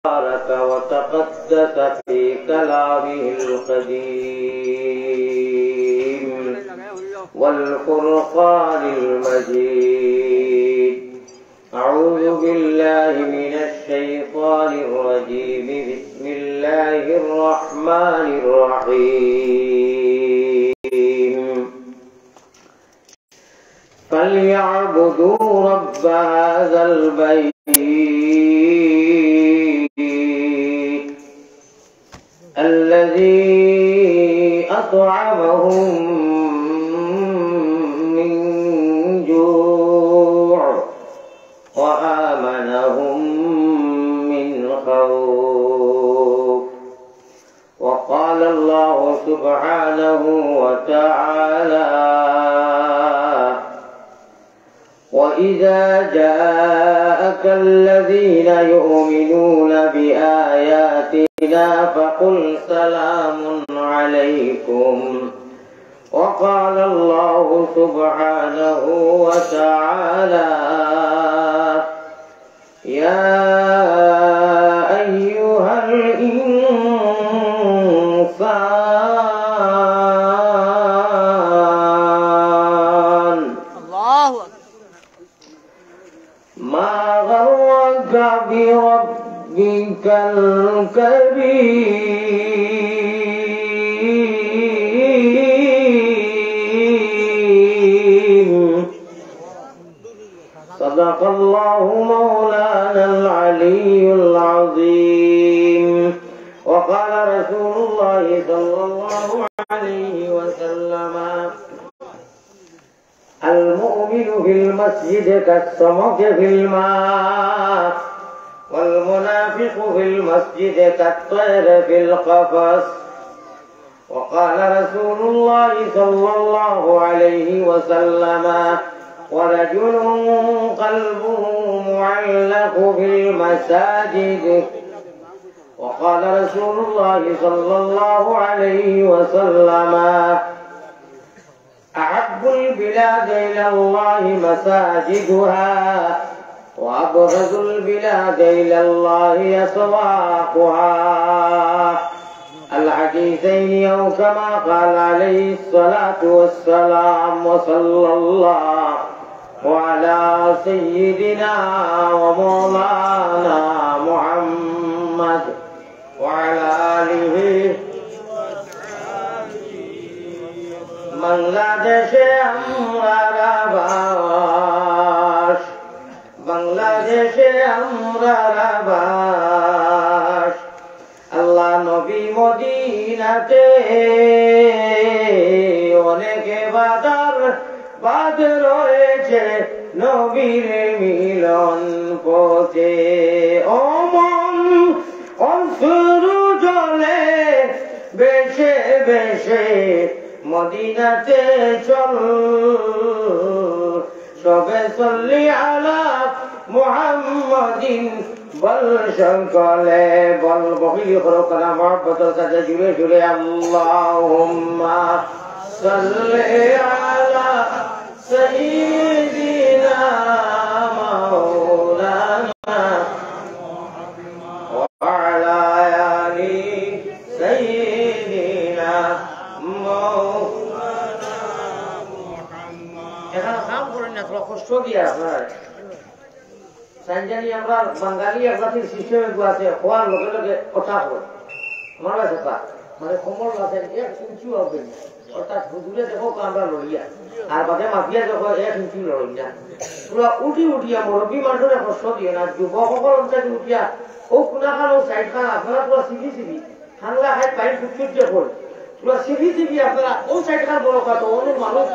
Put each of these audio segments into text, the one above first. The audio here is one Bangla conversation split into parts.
تبارك وتقدس في كلامه القديم والفرقان المجيد. أعوذ بالله من الشيطان الرجيم. بسم الله الرحمن الرحيم. فليعبدوا رب هذا البيت الذي أطعمهم من جوع وآمنهم من خوف. وقال الله سبحانه وتعالى: وإذا جاءك الذين يؤمنون بآياتنا فقل سلام عليكم. وقال الله سبحانه وتعالى: يا أيها الإنسان ما غرك بربك الكريم. صدق الله مولانا العلي العظيم. وقال رسول الله صلى الله عليه وسلم: المؤمن في المسجد كالسمك في الماء، والمنافق في المسجد كالطير في القفص. وقال رسول الله صلى الله عليه وسلم: ورجل قلبه معلق في المساجد. وقال رسول الله صلى الله عليه وسلم: أحب البلاد إلى الله مساجدها، وأبغض البلاد إلى الله أسواقها. الحديثين أو كما قال عليه الصلاة والسلام. وصلى الله وعلى سيدنا ومولانا محمد وعلى آله বাংলাদেশে আমরা বাস, বাংলাদেশে আমরা বাস। আল্লাহ নবী মদিনাতে অনেকে বাদ রয়েছে নবীর মিলন পথে। ও মন অশ্রু জলে বেশে বেশে মদিনাতে চল, সবে সল্লি আলা মুহাম্মাদিন বল সকলে বল। বকিলি খরকনা মহব্বতের সাথে জুড়ে জুড়ে আল্লাহুম্মা সাল্লি আলা সাইয়্যিদিনা মাওলানা ওয়া আলা আলি সাইয়্যিদিনা মাওলানা মুহাম্মদ। এখানে কাম করেন না, তোরা কষ্ট দিয়ে আপনার সানজানি আমরা বাঙালি একবারে সিস্টেমে আছে, হওয়ার লগে লগে কথা হয়। আমার কাছে মানে কোমল আছেন 1 ইঞ্চি হবে না, অর্থাৎ হুজুরে দেখো আমরা লড়িয়া আর বাদে মাফিয়া দেখো 1 ইঞ্চি লড়ই না। পুরা উঠিয়া মুরব্বী মানুষের কষ্ট দিয়ে না, যুবকসকল অঞ্চলে উঠিয়া ও কোনা খান ও সাইড খান আপনারা পুরা সিবি খানলা খাই পাই ফুটফুট যে হল পুরা সিবি আপনারা ও সাইড খান বড় কথা অনেক মানুষ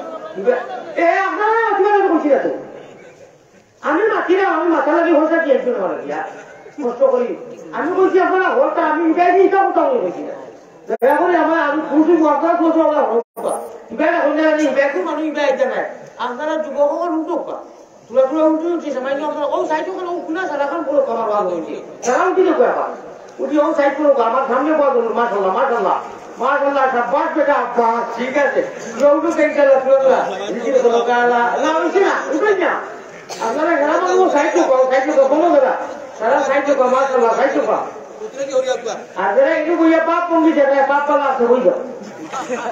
আপনারা কিভাবে বলছি না তো আমি মাতি না, আমি মাথা লাগি হলটা কি একজন মারা দিয়া কষ্ট করি। আমি বলছি আপনারা হলটা আমি উঠাই দিই, এটা কথা আমি বলছি না। দয়া করে আমার আমি খুশি আপনারা বলছো আমরা হলটা ইবাই হল না, ইবাইকে মানুষ ইবাই জানায় আপনারা যুবকসকল উঠোকা তুলা উঠি সামান্য আপনারা ও সাইড ওখানে ও খুনা সারাখান বড় খাবার ভালো হয়েছে সারা উঠি দেখো এখন উঠি ও সাইড করো আমার সামনে পাওয়া গেল। মাশাল্লাহ মাশাল্লাহ মাশাল্লাহ সাব্বাস বেটা আব্বাস ঠিক আছে তুই টেনশন তুলা নিজের বলো গালা না হইছে না উঠে না আপনারা গ্রামের সাইড করো বলো দাদা সারা সাইড কো মাশাআল্লাহ সাইড কো আর যারা একটু বইয়া পাপ পঙ্গি যাবে পাপ পালা আছে বই যাও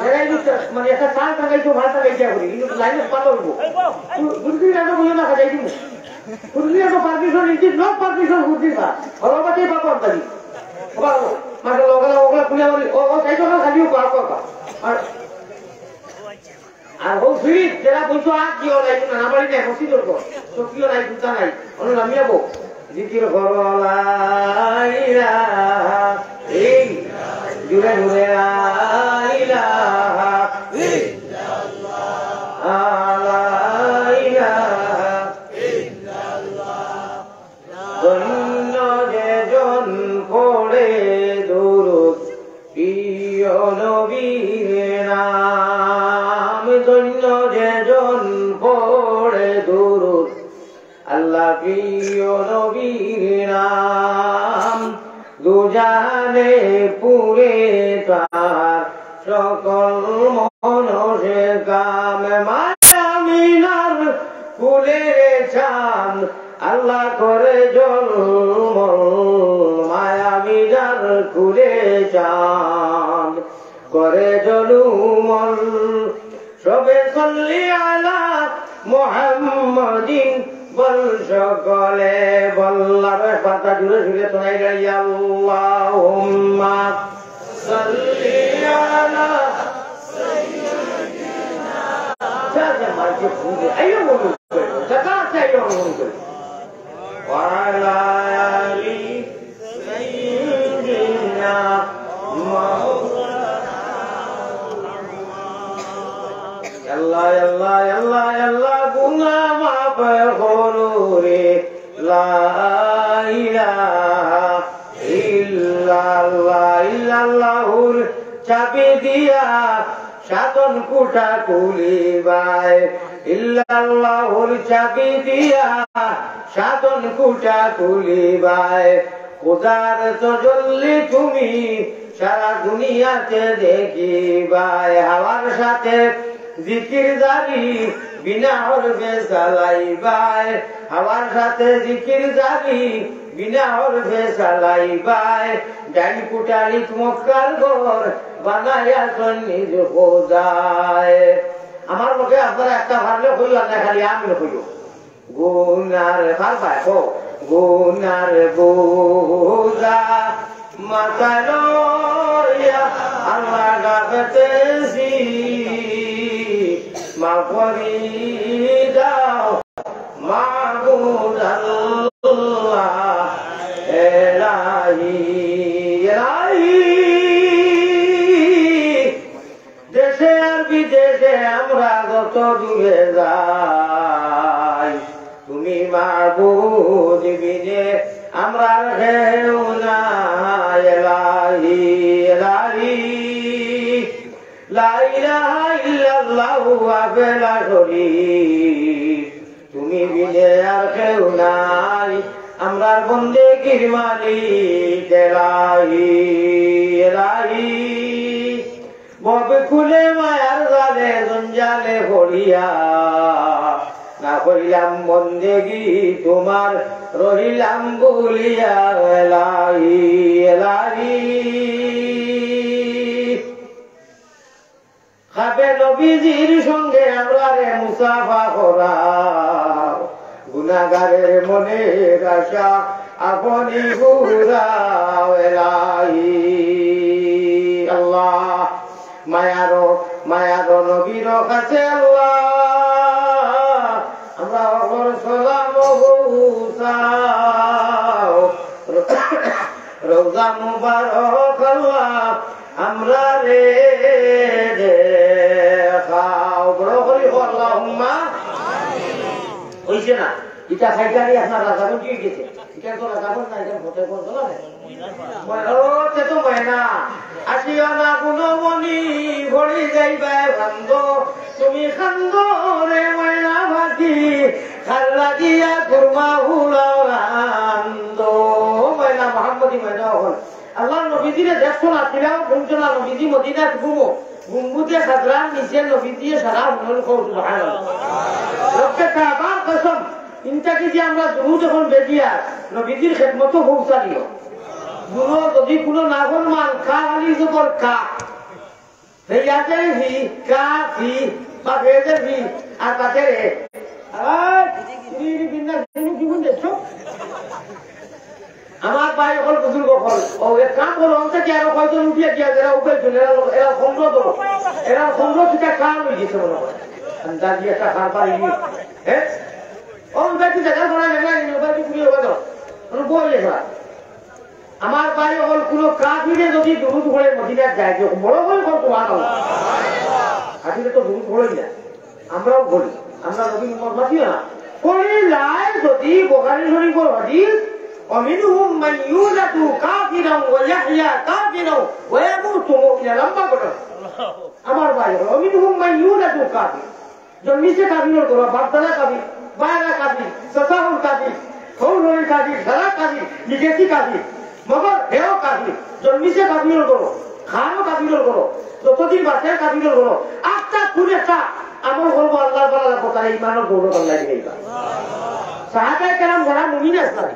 যারা একটু মানে একটা সাল টাঙ্গাইছো ভাত টাঙ্গাইছা করি কিন্তু লাইনে পালো হইব গুরুজি রাখো বইয়া না খাই দিমু গুরুজি রাখো পারমিশন ইজ নট পারমিশন গুরুজি বা হলবাতে পাপ আনতালি বাবা মাকে লগলা ওগলা পুলিয়া বলি ও সাইড কো খালিও পাপ আর আর ও ফিরি যারা বলছো আর কি হলাই না আমারই না মসজিদের কো তো কি হলাই দুটা নাই অন্য নামিয়াবো জিকির করো লা ইলাহা ইল্লাল্লাহ জুরে জুরে লা ইলাহা ইল্লাল্লাহ লা ইলাহা ইল্লাল্লাহ ধন্য যেজন পড়ে দুরূদ প্রিয় নবীর নাম ধন্য যেজন পড়ে দুরূদ আল্লাহ প্রিয় নবীর নাম দুজানে পুরে তার সকল মনসের কাম মায়ামিনার ফুলের চান আল্লাহ করে জলমল মায়ামিনার ফুলে চান করে জলুমল সবে সল্লি আলা মুহাম্মাদিন বল সকলে বল্লার পাতা জুড়ে জুড়ে শোনাই গাই আল্লাহুম্মা সাল্লি আলা সাইয়্যিদিনা সাজা মাঝে ফুলে আইয়ো বলু জাকা চাইও বলু ওয়া আলা আলি সাইয়্যিদিনা আল্লাহ আল্লাহ আল্লাহ আল্লাহ গুনাহ মাফ করো রে লা ইলাহা ইল্লাল্লাহ ইল্লাল্লাহুর চাবি দিয়া সাধন কুটা কুলিবাই ইল্লাল্লাহুর চাবি দিয়া সাধন কুটা কুলিবাই খোদার তজল্লি তুমি সারা দুনিয়াতে দেখিবাই হাওয়ার সাথে জিকির জারি বিনা হরফে চালাইবাই হাওয়ার সাথে জিকির জারি বিনা হরফে চালাইবাই ডাইল কুটালিত মক্কার ঘর বানাইয়া নিজ খোদায় আমার মুখে আপনারা একটা ভাবলে হইল না খালি আমি হইল গুনার পারবাই হো গুনার বোঝা মাথায় লইয়া আল্লাহ ডাকতেছি মাফ করি দাও মাবুদ আল্লাহ ইলাহি ইলাহি দেশে আর বিদেশে আমরা যত দূরে যাই তুমি মাবুদ বিনে আমরা কেউ নাই ইলাহি ইলাহি লা ইলাহা ইল্লাল্লাহু ওয়াহদাহু শরীক তুমি বিনে আর কেউ নাই আমরার বন্দেগীর মালিক ইলাহি ইলাহি ববে খুলে মায়ার জালে জঞ্জালে পড়িয়া না করিলাম বন্দেগী তোমার রহিলাম বলিয়া ইলাহি ইলাহি খাবে নবীজির সঙ্গে আমরা রে মুসাফা করা গুনাহগারের মনের আশা আপনি পুরাও ইলাহি আল্লাহ মায়ারো নবীর কাছে আল্লাহ আমরা ওর সালাম পৌঁছাও রওজা মুবারক আল্লাহ আমরা রে দেখাও বড় করি আল্লাহুম্মা হইছে না এটা খাইতারি আপনার রাজাবন কি গেছে এটা তো রাজাবন না এটা ভোটে কোন চলা রে ও তে তো ময়না আসিও না গুণমণি ভরি যাইবে ভাঙ্গ তুমি খান্দ রে ময়না ভাতি খাল লাগিয়া কুরমা হুলান্দ ময়না মোহাম্মদী ময়না হল আল্লাহ নবীজিরে দেখছো না তিলাও শুনছো না নবীজি মদিনাত ঘুমো গুম্বুদে খাদরান নিচে নবীজি সারা মন কো সুবহানাল্লাহ রব্বে কাবার কসম ইনটাকে যে আমরা দুরুদ এখন বেজিয়া নবীজির খেদমত পৌঁছালিও দুরু যদি কোনো নাফরমান কা আলি জবর কা ফেয়াতে ভি কা ফি বা বেজে ভি আর তাতে রে আর তিনি বিন্না তুমি কি বুঝছো আমার ভাই হল বুজুর্গ হল ও এক কাম করো অন্ত কি আর কয়জন উঠিয়ে গিয়া যারা উপায় চলে এরা সংগ্রহ করো এরা সংগ্রহ থেকে কাম হয়ে গেছে মনে হয় আন্দাজি একটা খার পারিনি হ্যাঁ ও ব্যক্তি জায়গা করা নেই না ব্যক্তি পুরিয়ে হবে না বলে আমার ভাই হল কোনো কাফিরে যদি দুরুদ পড়ে মদিনায় যায় যে বড় বড় কত ভালো কাফিরে তো দুরুদ পড়েই না আমরাও বলি আমরা নবী মুহাম্মদ মাতিও না পড়ে লাই যদি বুখারী শরীফের হাদিস ومنهم من يولد كافرا ويحيى كافرا ويموت مؤمنا লম্বা করে আমার ভাই ومنهم من يولد كافر জন্মিছে কাফির করো বাপদাদা কাফির বায়রা কাফির সসাহুল কাফির খৌলুল কাফির সারা কাফির নিজেছি কাফির মগর হেও কাফির জন্মিছে কাফির করো খানো কাফির করো যতদিন বাঁচে কাফির করো আটটা কুড়িটা আমল করবো আল্লাহর বালার কথা ইমানের গৌরব আল্লাহ দিবেন সাহাবায়ে কেরাম যারা মুমিন আসলাম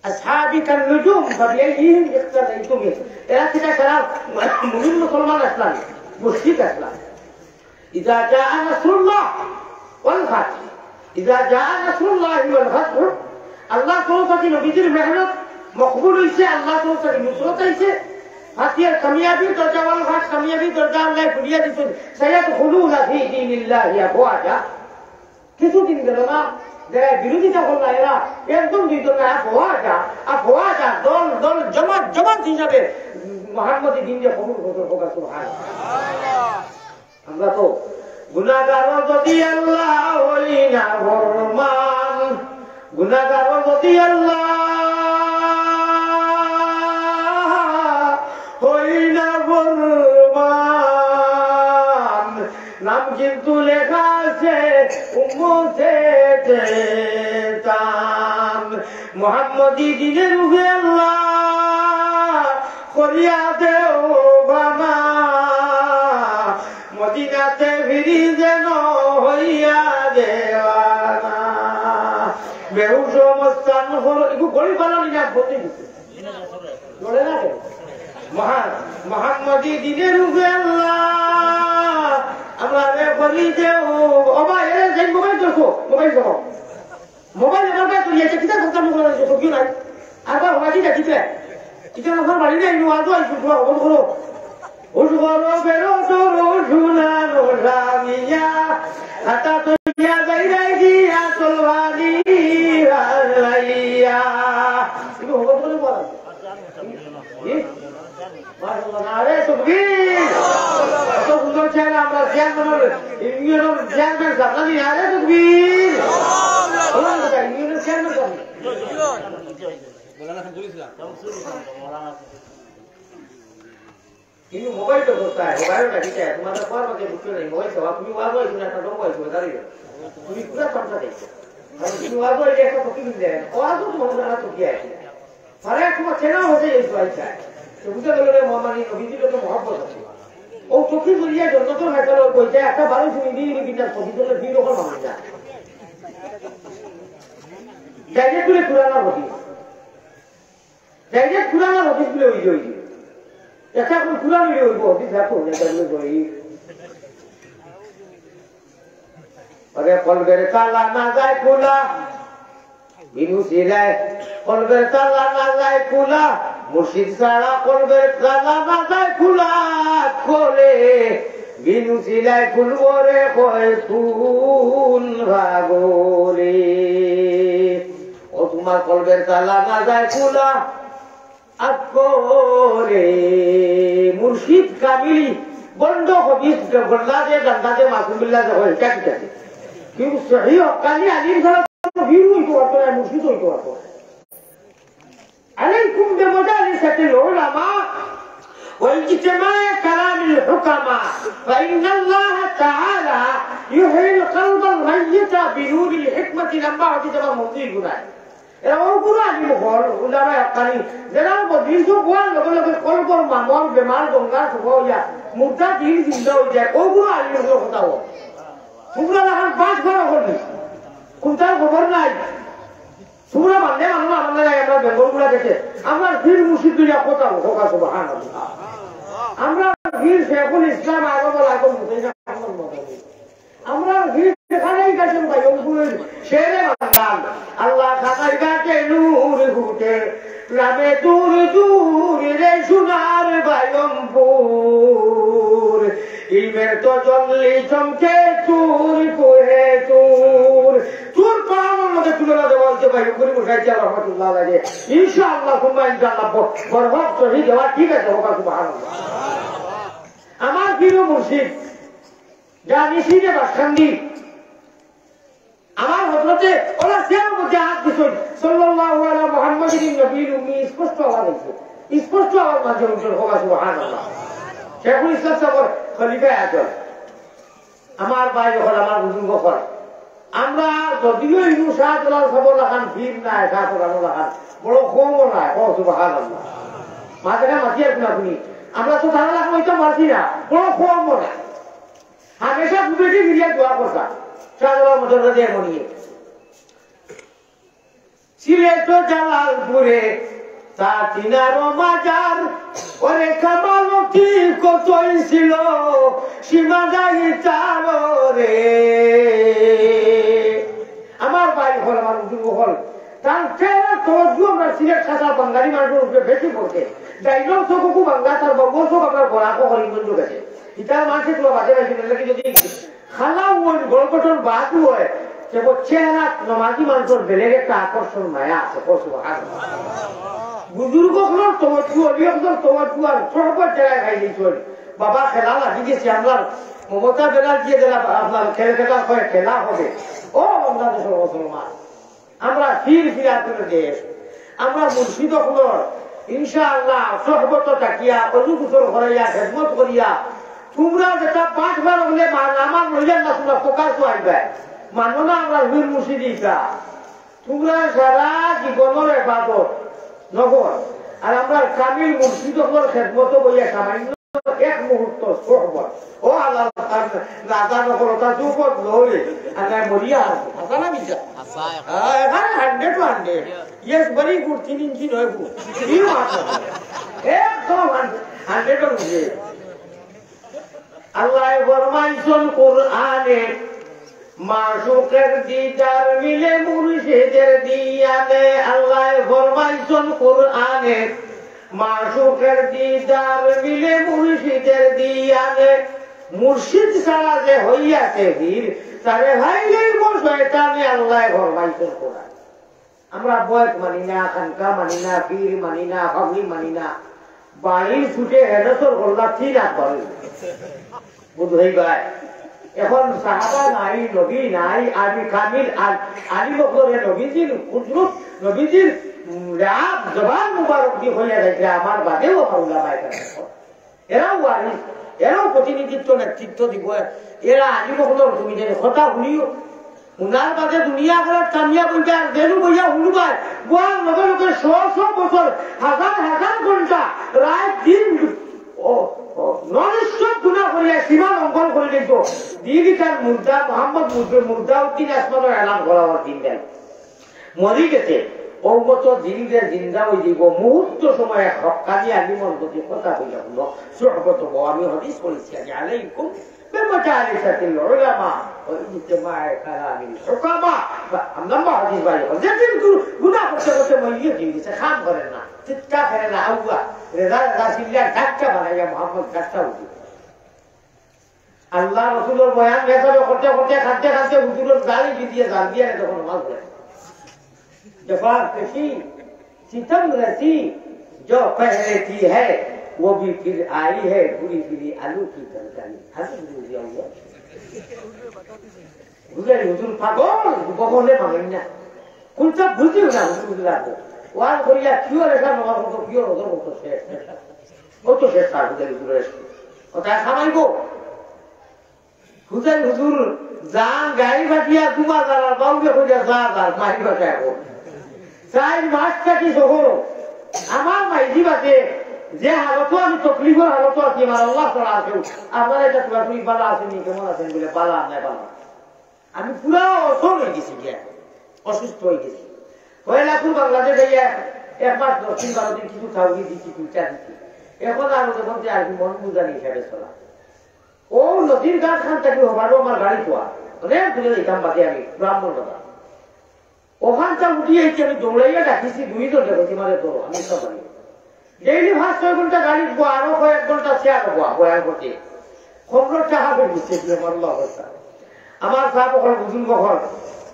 أصحابي كالنجوم فبأيهم اقتديتم إلى كده كلام مهم مسلمان أسلامي مشرك أسلامي إذا جاء نصر الله والفتح إذا جاء نصر الله والفتح الله توصل نبيذر مهنة مقبول إيسي الله توصل نصرة إيسي هاتي الكميابي درجة والفتح كميابي درجة الله كلية ديسون سيدخلون في دين الله أفواجا كيسو دين دلنا যারা বিরোধিতা করলো এরা একদম দুইজন আফওয়াজা দল দল জমাত হিসাবে মুহাম্মদী দিন যে কবুল করতে সুবহানাল্লাহ আমরা তো গুনাহগার যদি আল্লাহ হই না ফরমান গুনাহগার যদি আল্লাহ হই না ফরমান নাম কিন্তু লেখা আছে উম্মতে তাম মুহাম্মদী দিনের রূহে আল্লাহ করিয়া দেও বাবা মদিনাতে ফিরি যেন হইয়া দেওয়ানা বেহুশ মস্তান হল একটু গরিব বানানি না বলতে গেছে বলে না কেন মুহাম্মদী দিনের রূহে আল্লাহ আমরা বলি যে মোবাইল দেখো মোবাইল আমার কাছে তুলিয়েছে কিতা করতাম মোবাইল সবজি নাই আবার হবাজি দেখিছে কিতা আমার বাড়ি নাই আজও আইসু তোমার হবল করো উঠবলো বেরো তোরো শুনানো রামিয়া হাতা তুলিয়া যাই রাই দিয়া চলবানি হালাইয়া তুমি হবল করে বলা আরে তকবীর এত সুন্দর ছেলে আমরা চেয়ারম্যান ইউনিয়নের চেয়ারম্যান জানি আরে তকবীর ইউনিয়নের চেয়ারম্যান কিন্তু মোবাইল তো কোথায় মোবাইলটা ঠিক আছে তোমাদের পর মধ্যে বুঝতে নেই মোবাইল তো তুমি ওয়াজও তুমি একটা ডঙ্গ আইছো দাঁড়িয়ে তুমি পুরো সমস্যা দেখছো তুমি ওয়াজও এই একটা টকি দিলে ওয়াজও তোমার জানা টকি আছে আরে তোমার চেনা হয়ে যাইছো আইছা বুঝতে গেলে মোহাম্মদী নবীজির তো মহব্বত আছে ও চোখে জড়িয়ে যতক্ষণ হাঁটালো বইতে একটা বারো শুনি দিয়ে বিনা সবিজনের ভিড় ওখানে মানুষ যায় ডাইরেক্ট করে খুরানা হতি ডাইরেক্ট খুরানা হতি বলে ওই জয় একটা এখন খুরানি হইব হতি দেখো জয়ী আরে কলবের তালা না যায় খোলা বিনু সিরায় কলবের তালা না যায় খোলা মুর্শিদ ছাড়া কলবের তালা না যায় খোলা খোলে বিনু সিলায় খুলবো রে কয় তুন ভাগলে ও তোমার কলবের তালা না যায় খোলা আকরে মুর্শিদ কামিলি বন্ধ হবিস গল্লা যে গন্ডা যে মাসুমিল্লাহ যে হয় কাটি কাটি কিন্তু সহি হকানি আলিম ছাড়া ভিড় হইতে পারতো না মুর্শিদ হইতে পারতো عليكم بمجالسة العلماء واجتماع كلام الحكماء فإن الله تعالى يحيي القلب الميت بنور الحكمة لما عجز المضي الجنان এরা ওগুলো আলিম হল উলামা হকানি যারা বদলিত হওয়ার লগে লগে কলবর মামল বেমার গঙ্গা শুভ হইয়া মুদ্রা দিন জিন্দা হয়ে যায় ওগুলো আলিম কথা হল তোমরা এখন 5 বার হলি কোনটার খবর নাই তোমরা মানলে মানো না মানলে নাই আমরা বেঙ্গল গুলা দেখে আমরা বীর মুর্শিদ দুইয়া কথা হোকা সুবহানাল্লাহ আমরা বীর শেখুল ইসলাম আগমল আগম আমরা বীর সেখানেই গেছেন ভাই অঙ্কুরের শেরে বান্দান আল্লাহ খাতার কাছে নূর ঘুটে নামে দূর দূর রে সোনার বায়মপুর ইমের তো জল্লি চমকে চুর কোহে চুর চুর পাওয়ার মধ্যে তুলে না বলছে ভাই অঙ্কুরি মুসাইছে রহমতুল্লাহ আলাইহি ইনশাআল্লাহ কুম্বা ইনশাআল্লাহ বরবাদ শহীদ হওয়া ঠিক আছে হোকা সুবহানাল্লাহ আমার প্রিয় মুর্শিদ জানি সিনে বাসখান্দি আমার হযরতে ওরা সের মধ্যে হাত দিছেন সাল্লাল্লাহু আলা মুহাম্মাদিন নবীর উম্মি স্পষ্ট আওয়াজ হইছে স্পষ্ট আওয়াজ মাঝে উঠল হোকা সুবহানাল্লাহ শেখুল ইসলাম সাহেব খলিফা আজম আমার ভাই হল আমার বুজুর্গ হল আমরা যদিও ইনু শাহজালাল সাহেব লাগান ভিড় নাই শাহজালাল লাগান বড় কম নাই ও সুবহানাল্লাহ মাঝে মাঝে আপনি আমরা তো তারা লাগান হইতে পারছি না বড় কম নাই হামেশা দুটি মিলিয়ে দোয়া করতাম শাহজালাল মজুমদার দিয়ে মনিয়ে সিলেট জালালপুরে সাতিনারো মাজার ওরে কামালতি কতই ছিল সীমা যাই চালো রে আমার বাড়ি হল আমার উজুর্গ হল তার চেহারা তবু আমরা সিলেট খাতা বাঙালি মানুষের উপরে বেশি পড়ছে ডাইনো চোখকু বাংলা তার বঙ্গ চোখ আপনার বরাকো হরিগঞ্জ গেছে ইতার মানুষে তোমার বাজে রাখি নাকি যদি খালা হয় গল্পটন বাদু হয় সে চেহারা নমাজি মানুষের বেলেগ একটা আকর্ষণ মায়া আছে বুজুর্গ হল তোমাজু অলিয়কজন তোমাজু আর সহপর জায়গায় খাই দিয়েছেন বাবা খেলা লাগি গেছে আপনার মমতা ব্যানার্জি জেলা আপনার খেলা হয় খেলা হবে ও বাংলাদেশের মুসলমান আমরা ফিরা করে দেশ আমরা মুর্শিদ হলর ইনশাআল্লাহ সহবত থাকিয়া অজুগুতর করাইয়া খেদমত করিয়া তোমরা যেটা 5 বার হলে আমার রইলেন না তোমরা প্রকাশ আইবে মানো না আমরা বীর মুর্শিদ ইসা তোমরা সারা জীবনের ইবাদত নগর আর আমরা কামিল মুর্শিদ হলর খেদমত বইয়া সামান্য এক মুহূর্ত সহবত ও আল্লাহ রাজা নকলতা যুবক লইলে আল্লাহ মরিয়া হাসা না মিছা এখানে 100 ইয়েস ভেরি গুড 3 ইঞ্চি নয় গুড একদম 100 উঠে আল্লাহ ফরমাইছেন কোরআনে মাশুকের দিদার মিলে মুর্শিদের দিয়ানে আল্লাহ ফরমাইছেন কোরআনে মাশুকের দিদার মিলে মুর্শিদের দিয়ানে মুর্শিদ ছাড়া যে হইয়াছে বীর তারে ভাইলেই শয়তানে আল্লাহ ফরমাইছেন কোরআন আমরা বয়স মানি না খানকা মানি না পীর মানি না হগলি মানি না বাড়ির ছুটে হেডসর গোল্লা ঠিক আছে বুঝই ভাই এখন সাহাবা নাই নবী নাই আবি কামিল আলী বকরের নবীজির কুদরত নবীজির রাব জবান মুবারক দি হইয়া গেছে আমার বাদেও আল্লাহ পায় এরাও ওয়ারিস এরাও প্রতিনিধিত্ব নেতৃত্ব দিব এরা আলী বকরের তুমি যে কথা শুনিও উনার বাদে দুনিয়া করার কামিয়া বলতে আর দেনু বইয়া শুনবাই গোয়ার লগে লগে 100 বছর হাজার হাজার ঘন্টা রাত দিন ননস্টপ গুনাহ করিয়া সীমা লঙ্ঘন করে দিত দিদি তার মুর্দা মোহাম্মদ মুর্দাউদ্দিন আসমানের এলান করাবার দিন দেন মরি গেছে অবত দিনদের জিন্দা হয়ে দিব মুহূর্ত সময় হকানি আলিমর প্রতি কথা হইয়া হল সহবত আমি হদিস করেছি আলাইকুম بمجالسة العلماء واجتماع كلام الحكماء لما حديث باي যেদিন গুনাহ করতে করতে মরিয়ে দিয়েছে খাম করে না চিৎকা করে না আউয়া রেজা রাসিল্লাহ ধাক্কা বানাইয়া মোহাম্মদ গাছটা উঠি আল্লাহ রাসূলের বয়ান মেসাবে করতে করতে খাদ্য খাদ্য হুজুরের গালি দিয়ে জাল দিয়ে তখন নামাজ পড়ে जफा कशी सितम रसी जो पहले थी है वो भी फिर आई है पूरी फिरी आलू की तरकारी হুজুর পাগল বকলে মানেন না কোনটা বুঝিও না হুজুর লাগো ওয়ান করিয়া কিও লেখা নমার মতো কিও রোজর মতো শেষ কত শেষ তার হুজুরের কথা খামাইবো হুজুর জান গাড়ি বাটিয়া দুমা যারা বাউলে কইয়া যা যা মারি বাটায় 4 মাস থাকি শহর আমার মাইজি বাজে যে হালত আমি তকলিফের হালত আছি আমার আল্লাহ তাআলা আছে আপনারা এটা পুরোপুরি বালা আছেন কেমন আছেন বলে বালা নাই বালা আমি পুরা অসল হয়ে গেছি গিয়া, অসুস্থ হয়ে গেছি। পয়লাপুর বাংলাদেশ হইয়া 1 মাস 10 দিন 12 দিন কিছু খাওয়াই দিচ্ছি, দুইটা দিচ্ছি। এখন আর যখন যে আর মন বুঝানি হিসাবে চলা। ও নদীর ঘাট খান থাকি হবারও আমার গাড়ি পোয়া অনেক দূরে যেতাম বাদে আমি ব্রাহ্মণ দাদা ওখানটা উঠিয়ে আমি দৌড়াইয়া ডাকিছি 2 জন দেখেছি মানে তো আমি সব পারি ডেইলি 5-6 ঘন্টা গাড়ি পোয়া আরো কয়েক ঘন্টা শেয়ার পোয়া বয়ার করতে খবর টাকা বেরিয়েছে মারল অবস্থা। আমার সাহেব ওখানে বুঝুন কখন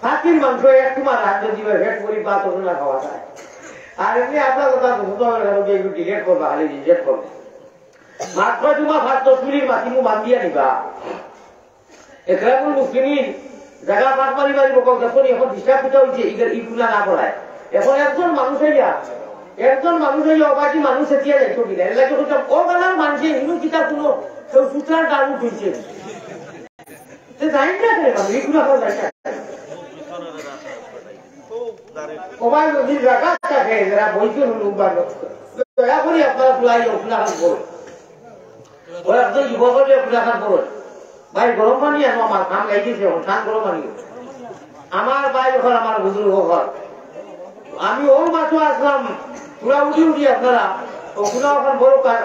ফাঁকির মাংস একটু মার হাত দিবে ভেট করি বা তো না খাওয়া যায়। আর এমনি আপনার কথা ডিলেট করবা খালি রিজেক্ট করবে মাত্র তোমা ফার্স্ট চুরির মাটি মু বান্ধিয়া নিবা একরামুল মুসলিমিন জায়গা পাক মারি মারি বকল যখন এখন হিসাব পিঠা হয়েছে ইগুলা না করায় এখন একজন মানুষ হইয়া অবাকি মানুষ এটিয়া যাইতো কিনা এর লাগে ও বেলার মানুষে হিন্দু কিতাব কোনো সুতরাং দারু হয়েছে জানি না কেন মানুষ এগুলো এখন জানি না ওবাই নদীর জায়গা থাকে যারা বইতে হল দয়া করি আপনারা ফুলাই ফুলাখান করুন ওই একজন যুবককে ফুলাখান করুন ভাই গরম পানি আনো আমার কাম গাইতেছে ঠান গরম পানি আমার ভাই ওখানে আমার বুজুর্গ ঘর আমি ওর মাছও আসলাম পুরা উঠি আপনারা ওগুলা ওখান বড় কার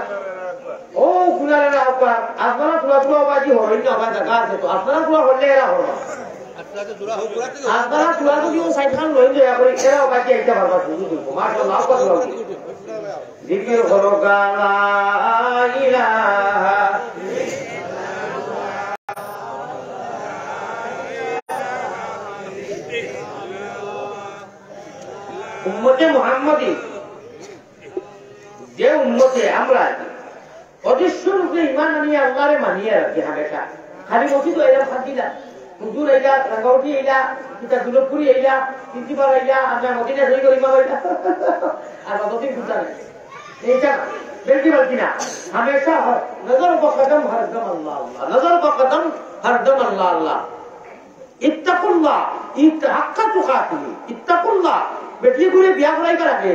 ও ফুলারে না কার আপনারা ফুলা বাজি হবেন না আমার দেখা আছে তো আপনারা ফুলা হলে এরা হল আপনারা ফুলা যদি সাইড খান লইন দয়া করে এরাও বাজি একটা ভাবা শুরু করবো মাশাআল্লাহ কথা জিকির হলো গালা ইলাহা উম্মতে মুহাম্মাদি যে উম্মতে আমরা অদৃশ্য রূপে ইমান আনিয়ে আল্লাহরে মানিয়ে রাখি হামেশা খালি বসি তো এরা ফাঁকিলা হুজুর এইলা রাঙ্গাউটি এইলা কিতা দুলপুরি এইলা তিনটিবার এইলা আমরা মদিনা সই করি বাবা এইলা আর বাদতিন খুঁজা নেই এইটা বেলকি বালকি না হামেশা নজর বকদম হরদম আল্লাহ আল্লাহ নজর বকদম হরদম আল্লাহ আল্লাহ ইত্তাকুল্লাহ হাক্কা তুকাতিহি ইত্তাকুল্লাহ বেটি করে বিয়া করাইবার আগে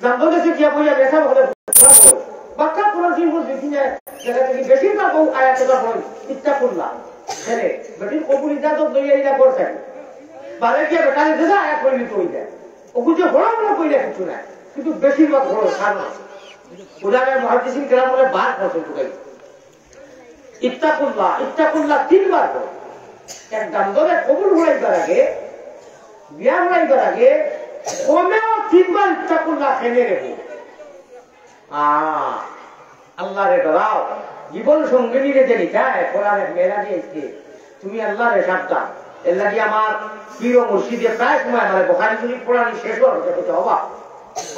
জানতো গেছে কিয়া বইয়া বেসা বলে বাচ্চা কোরআন বল দেখি না জায়গা থেকে বেশিরভাগ আয়াতটা বল ইত্তাকুল্লাহ হ্যাঁ বেটির কবুলিটা তো লইয়া ইলা করছে বারে কি বেটা দেখা আয়াত কইলি তো হইয়া ওগু যে বড় বড় কইলা কিছু না কিন্তু বেশিরভাগ বড় সারা উদাহরণ মুহাদ্দিসিন কেরাম বলে 12% কই ইত্তাকুল্লাহ 3 বার বল এক দামদরে কবুল হইবার আগে বিয়া হইবার আগে কমেও 3 বার ইত্তাকুল্লাহ খেলে রেখো আল্লাহরে ডরাও জীবন সঙ্গিনীরে যে নিতায় কোরআনের মেলা দিয়েছে তুমি আল্লাহরে সাবধান এর লাগি আমার প্রিয় মুর্শিদে প্রায় সময় আমার বুখারী শরীফ পড়ানি শেষ হতে হবা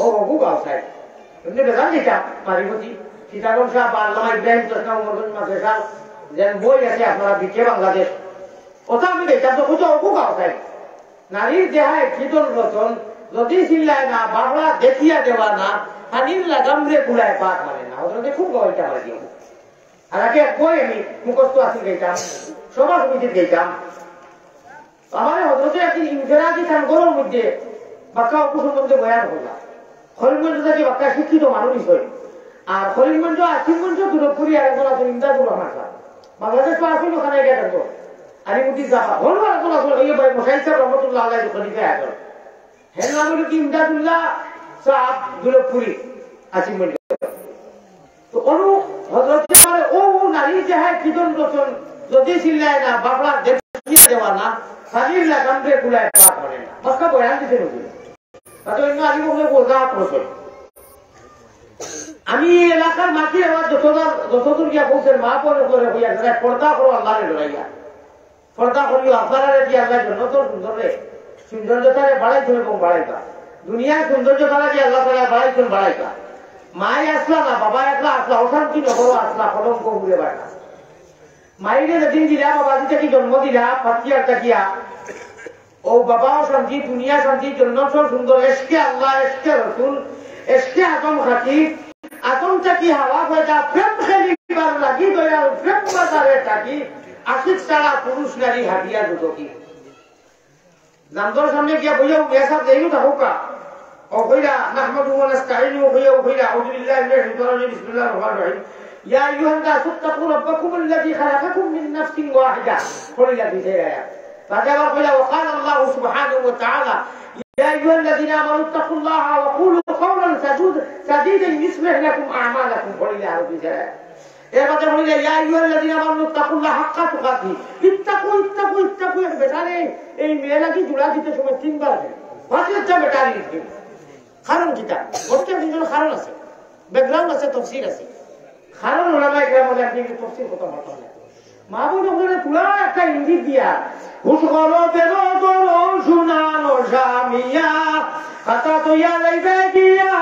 ও বাবু গাছায় এমনি বেজান দিতাম মারিপতি সীতাগঞ্জ সাহেব বা আল্লামা ইব্রাহিম চশমা উমরগঞ্জ মাসে সাহেব যেন বই আছে আপনারা বিকে বাংলাদেশ ওটা আমি দেখতাম তো খুঁজো অবু গাছায় নারীর দেহায় কীর্তন রচন যদি চিল্লায় না বাবলা দেখিয়া দেওয়া না হানির লাগামরে গুলায় পাক মানে না ওদের খুব গল্পটা মারি দিও আর আগে কই আমি মুখস্থ আসি গেতাম সবার সমিতির গেতাম আমার হজরতে একদিন ইনফেরাজি খান গরুর মধ্যে বাক্কা উপসম্বন্ধে বয়ান করলাম খলিমগঞ্জ থেকে বাক্কা শিক্ষিত মানুষ হয় আর খলিমগঞ্জ আশিমগঞ্জ দুরপুরি আর একজন আছে ইমদাদুর রহমান খান বাংলাদেশ তো আসেন ওখানে গিয়ে থাকবো আলিমুদ্দি জাফা হল একজন আসল এই ভাই মোসাইদ সাহেব রহমতুল্লাহ আল্লাহ খলিফে আসল হেন নাম হলো কি ইমদাদুল্লাহ সাহেব দুরপুরি আশিমগঞ্জ তো অনু হজরতে ও নারী যাহায় কীর্তন রচন যদি চিল্লায় না বাবলা দেখিয়ে দেওয়া না শারীর লাগামরে গুলায় পাক করে না বাক্কা বয়ান দিতে নজরে আমি এলাকার মাটি আমার যতদূর গিয়া বলছেন মা পরে করে হইয়া পর্দা করো আল্লাহ লড়াইয়া পর্দা করিও আপনারা দিয়ে আল্লাহ জন্য তো সৌন্দর্যতারে বাড়াইছেন এবং বাড়াইবা দুনিয়ার সৌন্দর্যতারা দিয়ে আল্লাহ তারা বাড়াইছেন বাড়াইবা মাই আসলা না বাবা একলা আসলা অশান্তি নগর আসলা কলঙ্ক ঘুরে বাড়া মাইরে যেদিন দিলা বাবাজি থেকে জন্ম দিলা পাতিয়ার তাকিয়া ও বাবাও শান্তি দুনিয়া শান্তি জন্নত সুন্দর এসকে আল্লাহ এসকে রসুল এসকে আদম খাতি আদমটা কি হাওয়া ফয়দা প্রেম খেলিবার লাগি দয়াল প্রেম বাজারে থাকি আশিক ছাড়া পুরুষ নারী হাতিয়া দুদকি নামদর সামনে গিয়া বইয়া মেসা দেইনু থাকুকা ও কইরা নাহমাদু ওয়া নাস্তাইনু কইরা আউযু বিল্লাহি মিনাশ শাইতানির রাজিম বিসমিল্লাহির রহমানির রহিম ইয়া আইয়ুহান নাসু তাকু রাব্বাকুম আল্লাযী খালাকাকুম মিন নাফসিন ওয়াহিদা কইলা বিদায়া فجاء قال وقال الله سبحانه وتعالى يا أيها الذين آمنوا اتقوا الله وقولوا قولا سديدا يصلح لكم أعمالكم ولله الجزاء এবারে বলি ইয়া আইয়ুহাল্লাযীনা আমানু তাকুল্লাহ হাক্কা তুকাতি ইত্তাকু বেটারে এই মেয়েলাকে জোড়া দিতে সময় তিনবার পাঁচটা বেটারি কারণ কিটা প্রত্যেক দিনের কারণ আছে ব্যাকগ্রাউন্ড আছে তাফসীর আছে কারণ ওলামা ইকরাম বলেন যে তাফসীর কথা বলতে হয় মাহবুব ওখানে পুরো একটা ইঙ্গিত দিয়া হুশ করো বেরো দরো শুনানো জামিয়া হাতা তো ইয়া লাইবে গিয়া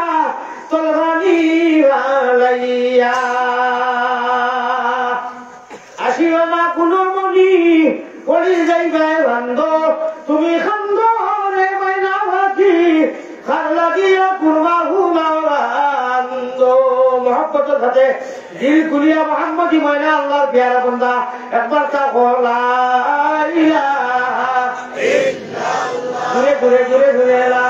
তলবানি আলাইয়া আসিও না কোনো মনি পড়ি যাইবে বান্ধ তুমি খান্দ রে মাইনা ভাতি খার লাগিয়া কুরবা হুমাওয়ান্দ মোহাম্মতের সাথে দিল খুলিয়া মোহাম্মদী মাইনা আল্লাহর প্যারা বান্দা একবার তা লা ইলাহা ইল্লাল্লাহ ঘুরে ঘুরে ঘুরে লা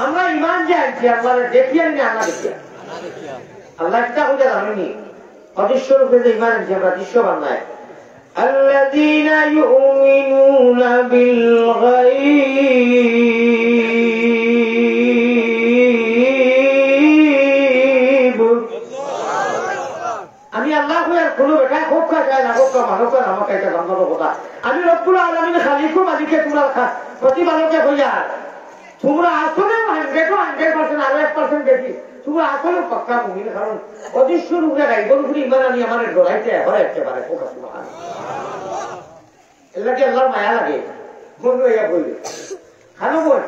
আমরা ইমান যে আনছি আল্লাহরে দেখি আর না দেখি আল্লাহ একটা হয়ে জানেনি অদৃশ্য রূপে যে ইমান আনছি আমরা দৃশ্যবান নাই الذين يؤمنون بالغيب আমি আল্লাহ হয়ে কোনো বেটা খুব কাজ যায় না খুব মানুষ আমাকে এটা জানাবো কথা আমি রব্বুল আলামিন খালিকু মালিকে তোমরা প্রতিপালকে হইয়া তোমরা আসলে 100% আরো 1% বেশি তোমরা আসলে পাক্কা মুমিন কারণ অদৃশ্য রূপে গাইবন করে ইমান আনি আমাদের ডরাইতে হয় একেবারে ফোকাস এলাকে আল্লাহর মায়া লাগে মন হইয়া বলবে খানো বল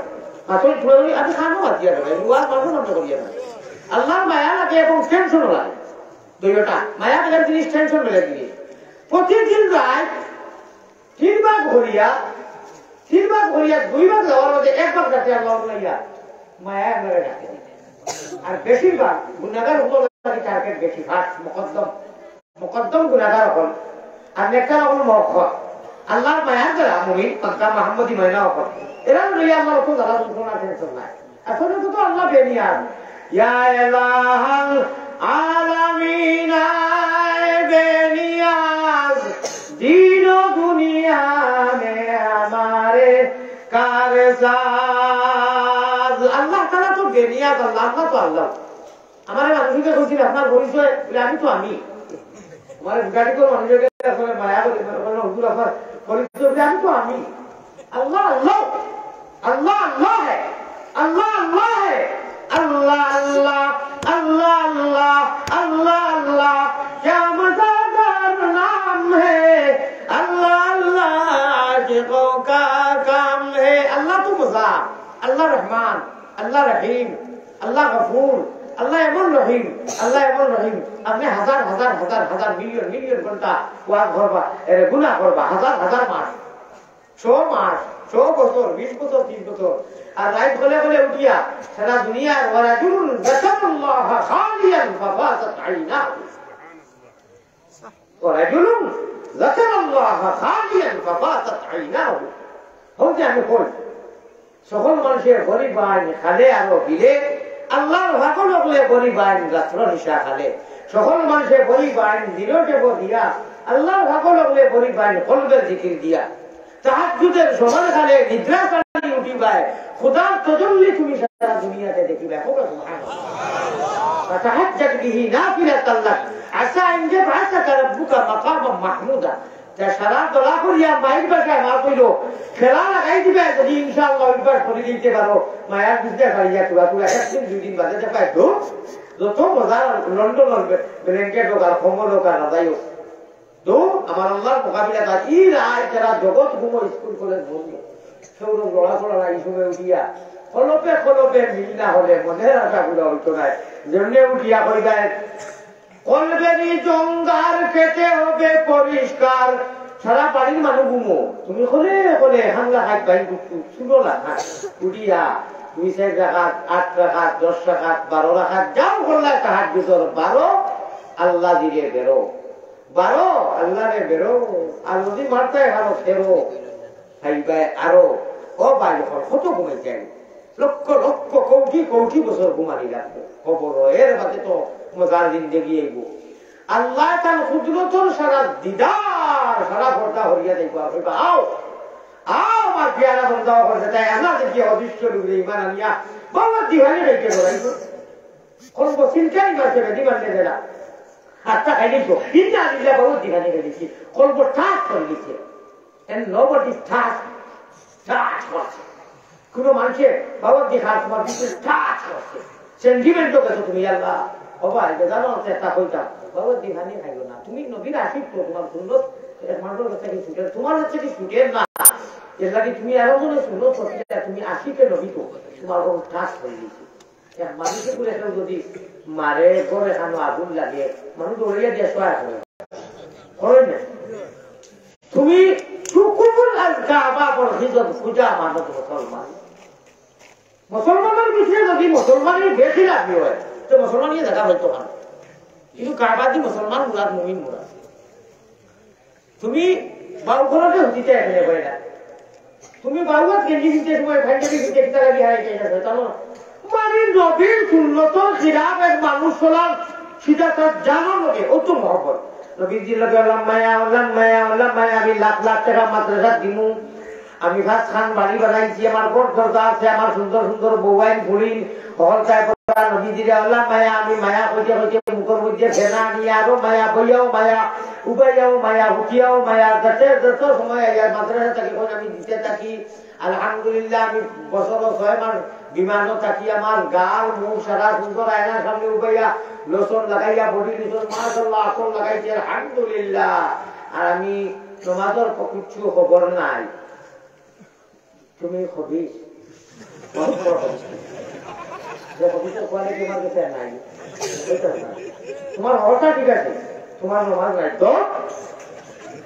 আসলে তুই আমি খানো আজিয়া দেবে রুয়ার মানুষ আমরা করিয়া না আল্লাহর মায়া লাগে এবং টেনশনও লাগে দুইটা মায়া গেলে জিনিস টেনশন মেলে জিনিস প্রতিদিন রাত 3 ভাগ ঘুরিয়া 2 ভাগ যাওয়ার মধ্যে 1 ভাগ যাতে আল্লাহ লাইয়া মায়া মেরে ডাকে আর বেশিরভাগ গুনাহগার হলো লাগি টার্গেট বেশি ফার্স্ট মুকদ্দম গুনাহগার হল আর নেককার হল মুআখখার আল্লাহর মায়া দ্বারা মুমিন পাক্কা মুহাম্মদী মাইনা হল এরা লইয়া আল্লাহর তো যারা দুনা টেনশন নাই আসলে তো আল্লাহ বেনিয়ার ইয়া ইলাহাল आलमीन बेनियाज दीनो दुनिया में हमारे कारसाज अल्लाह ताला तो बेनियाज अल्लाह का तो अल्लाह हमारे মানুষকে কইছিল আপনার পরিচয় বলে আমি তো আমি আমার গাড়ি করে মানুষকে আসলে মায়া করে বলে হুজুর আপনার পরিচয় বলে আমি তো আমি আল্লাহ আল্লাহ আল্লাহ আল্লাহ है अल्लाह अल्लाह है अल्लाह अल्लाह अल्लाह अल्लाह अल्लाह अल्लाह क्या मज़ेदार नाम है अल्लाह अल्लाह आशिकों का काम है अल्लाह तो मज़ा अल्लाह रहमान अल्लाह रहीम अल्लाह गफूर अल्लाह एमन रहीम अपने हजार मिलियन घंटा ওয়াজ করবা এর গুনাহ করবা হাজার মাস 100 মাস 100 বছর 20 বছর 30 বছর আর রাত হলে উঠিয়া সারা দুনিয়ার ওয়ারাজুল যাকাল্লাহ খালিয়ান ফাফাতাত আইনাহু ওয়ারাজুল যাকাল্লাহ খালিয়ান ফাফাতাত আইনাহু হতে আমি কই সকল মানুষের গরিব বাণী খালে আর বিলে আল্লাহর ভাগল বলে গরিব বাণী রাত্র নিশা খালে সকল মানুষের গরিব বাণী দিলকে দিয়া আল্লাহর ভাগল বলে গরিব বাণী কলবের জিকির দিয়া তাহাজ্জুদের সময় খালে নিদ্রা কালি উঠিবায় খোদার তজল্লি তুমি সারা দুনিয়াতে দেখিবে সুবহানাল্লাহ তাহাজ্জুদ বিহি নাফিলাতান লাক আসা ইনজে ভাসাকা রাব্বুকা মাকামান মাহমুদা যা সারা দলা করিয়া মাইর বাসায় মা কইলো খেলা লাগাই দিবে যদি ইনশাআল্লাহ একবার করে দিতে পারো মায়ার বিদ্যা খাইয়া তুলা একদিন দুই দিন বাদে পায় তো যত মজা লন্ডন ব্ল্যাঙ্কেট হোক আর কম্বল হোক আর রাজাই হোক তো আমার আল্লাহর মোকাবিলা তা ই রায় যারা জগৎ ঘুমো স্কুল কলেজ বন্ধ সৌরভ লড়াচড়া এই সময় উঠিয়া কলপে মিল না হলে মনের আশা গুলো হইতো নাই যেমনি উঠিয়া কইবায় কলবেরি জঙ্গার খেতে হবে পরিষ্কার সারা বাড়ির মানুষ ঘুমো তুমি হলে হাঙ্গা হাত ভাই শুনো না উঠিয়া 2 রাকাত 8 রাকাত 10 রাকাত 12 রাকাত যাও করলে তাহাজ্জুদের 12 আল্লাহ দিলে বেরো 12 আল্লাহ রে বেরো আর যদি মারতে হারো ফেরো ভাই আরো ও ভাই কত ঘুমাই যায় লক্ষ কোটি বছর ঘুমানি লাগবে খবর এর বাদে তো মজার জিন্দেগি আইব আল্লাহ তার কুদরতের সারা দিদার সারা পর্দা হরিয়া দেখবো আও আও আমার পেয়ারা বন্ধ করছে তাই আমরা দেখি অদৃশ্য ডুবরে ইমান আনিয়া বাবা দিওয়ানি রেখে করাইব কোন চিন্তাই করছে বেদি বান্ধে দেরা হাতটা খাই দিচ্ছ ইন্না আনিলা বাবু দিওয়ানি রেখেছি কলব ঠাস করে দিচ্ছে and nobody touch করছে কোনো মানুষের বাবা দেখার তোমার বিশেষ টাচ করছে সেন্টিমেন্টও গেছো তুমি আল্লাহ বাবা এটা জানো চেষ্টা করতাম বাবা দিঘানি খাইল না তুমি নবীর আসিফ তো তোমার সুন্দর মানুষের কাছে কি ছুটের তোমার হচ্ছে কি ছুটের না এর লাগে তুমি আরো মনে সুন্দর করতে তুমি আসিফে নবী তো তোমার কোনো টাচ করে দিয়েছি মানুষের করে কেউ যদি মারে করে খানো আগুন লাগে মানুষ দৌড়িয়ে দিয়ে শোয়া করে না তুমি সুকুবুল আর কাবা পরহিজত পূজা মানো মুসলমান মুসলমানের বিষয়ে যদি মুসলমানের বেশি লাগবে হয় তো মুসলমানই দেখা হয়তো না কিন্তু কাবাদি মুসলমান মুরাদ মুমিন মুরাদ তুমি বাউঘরকে হতিতে এখানে করে না তুমি বাউঘর গেঞ্জি দিতে সময় ফ্যান্টারি দিতে একটা গাড়ি হারাই চাইছে জানো মানে নবীর সুন্নতর খিলাফ এক মানুষ চলার সিধা তার জানো লগে ও তো মহব্বত নবীজির লগে আল্লাহ মায়া আমি লাখ লাখ টাকা মাদ্রাসা দিমু আমি ভাত খান বাড়ি বানাইছি আমার বড় দরজা আছে আমার সুন্দর সুন্দর বউয়াইন ফুলিন হল চাই নবীজিরে আল্লাহ মায়া আমি মায়া কইতে কইতে মুখের মধ্যে ফেনা নিয়ে আরো মায়া বইয়াও মায়া উবাইয়াও মায়া হুকিয়াও মায়া যত সময় মাদ্রাসা থাকি আমি দিতে থাকি আলহামদুলিল্লাহ আমি বছর 6 মাস বিমানও থাকি আমার গাল মুখ সারা সুন্দর আয়নার সামনে উবাইয়া লোশন লাগাইয়া বডি লোশন মাশাআল্লাহ আসল লাগাইছি আলহামদুলিল্লাহ আর আমি তোমাদের কিছু খবর নাই তুমি খবিস তোমার হওয়াটা ঠিক আছে তোমার নমাজ নাই তো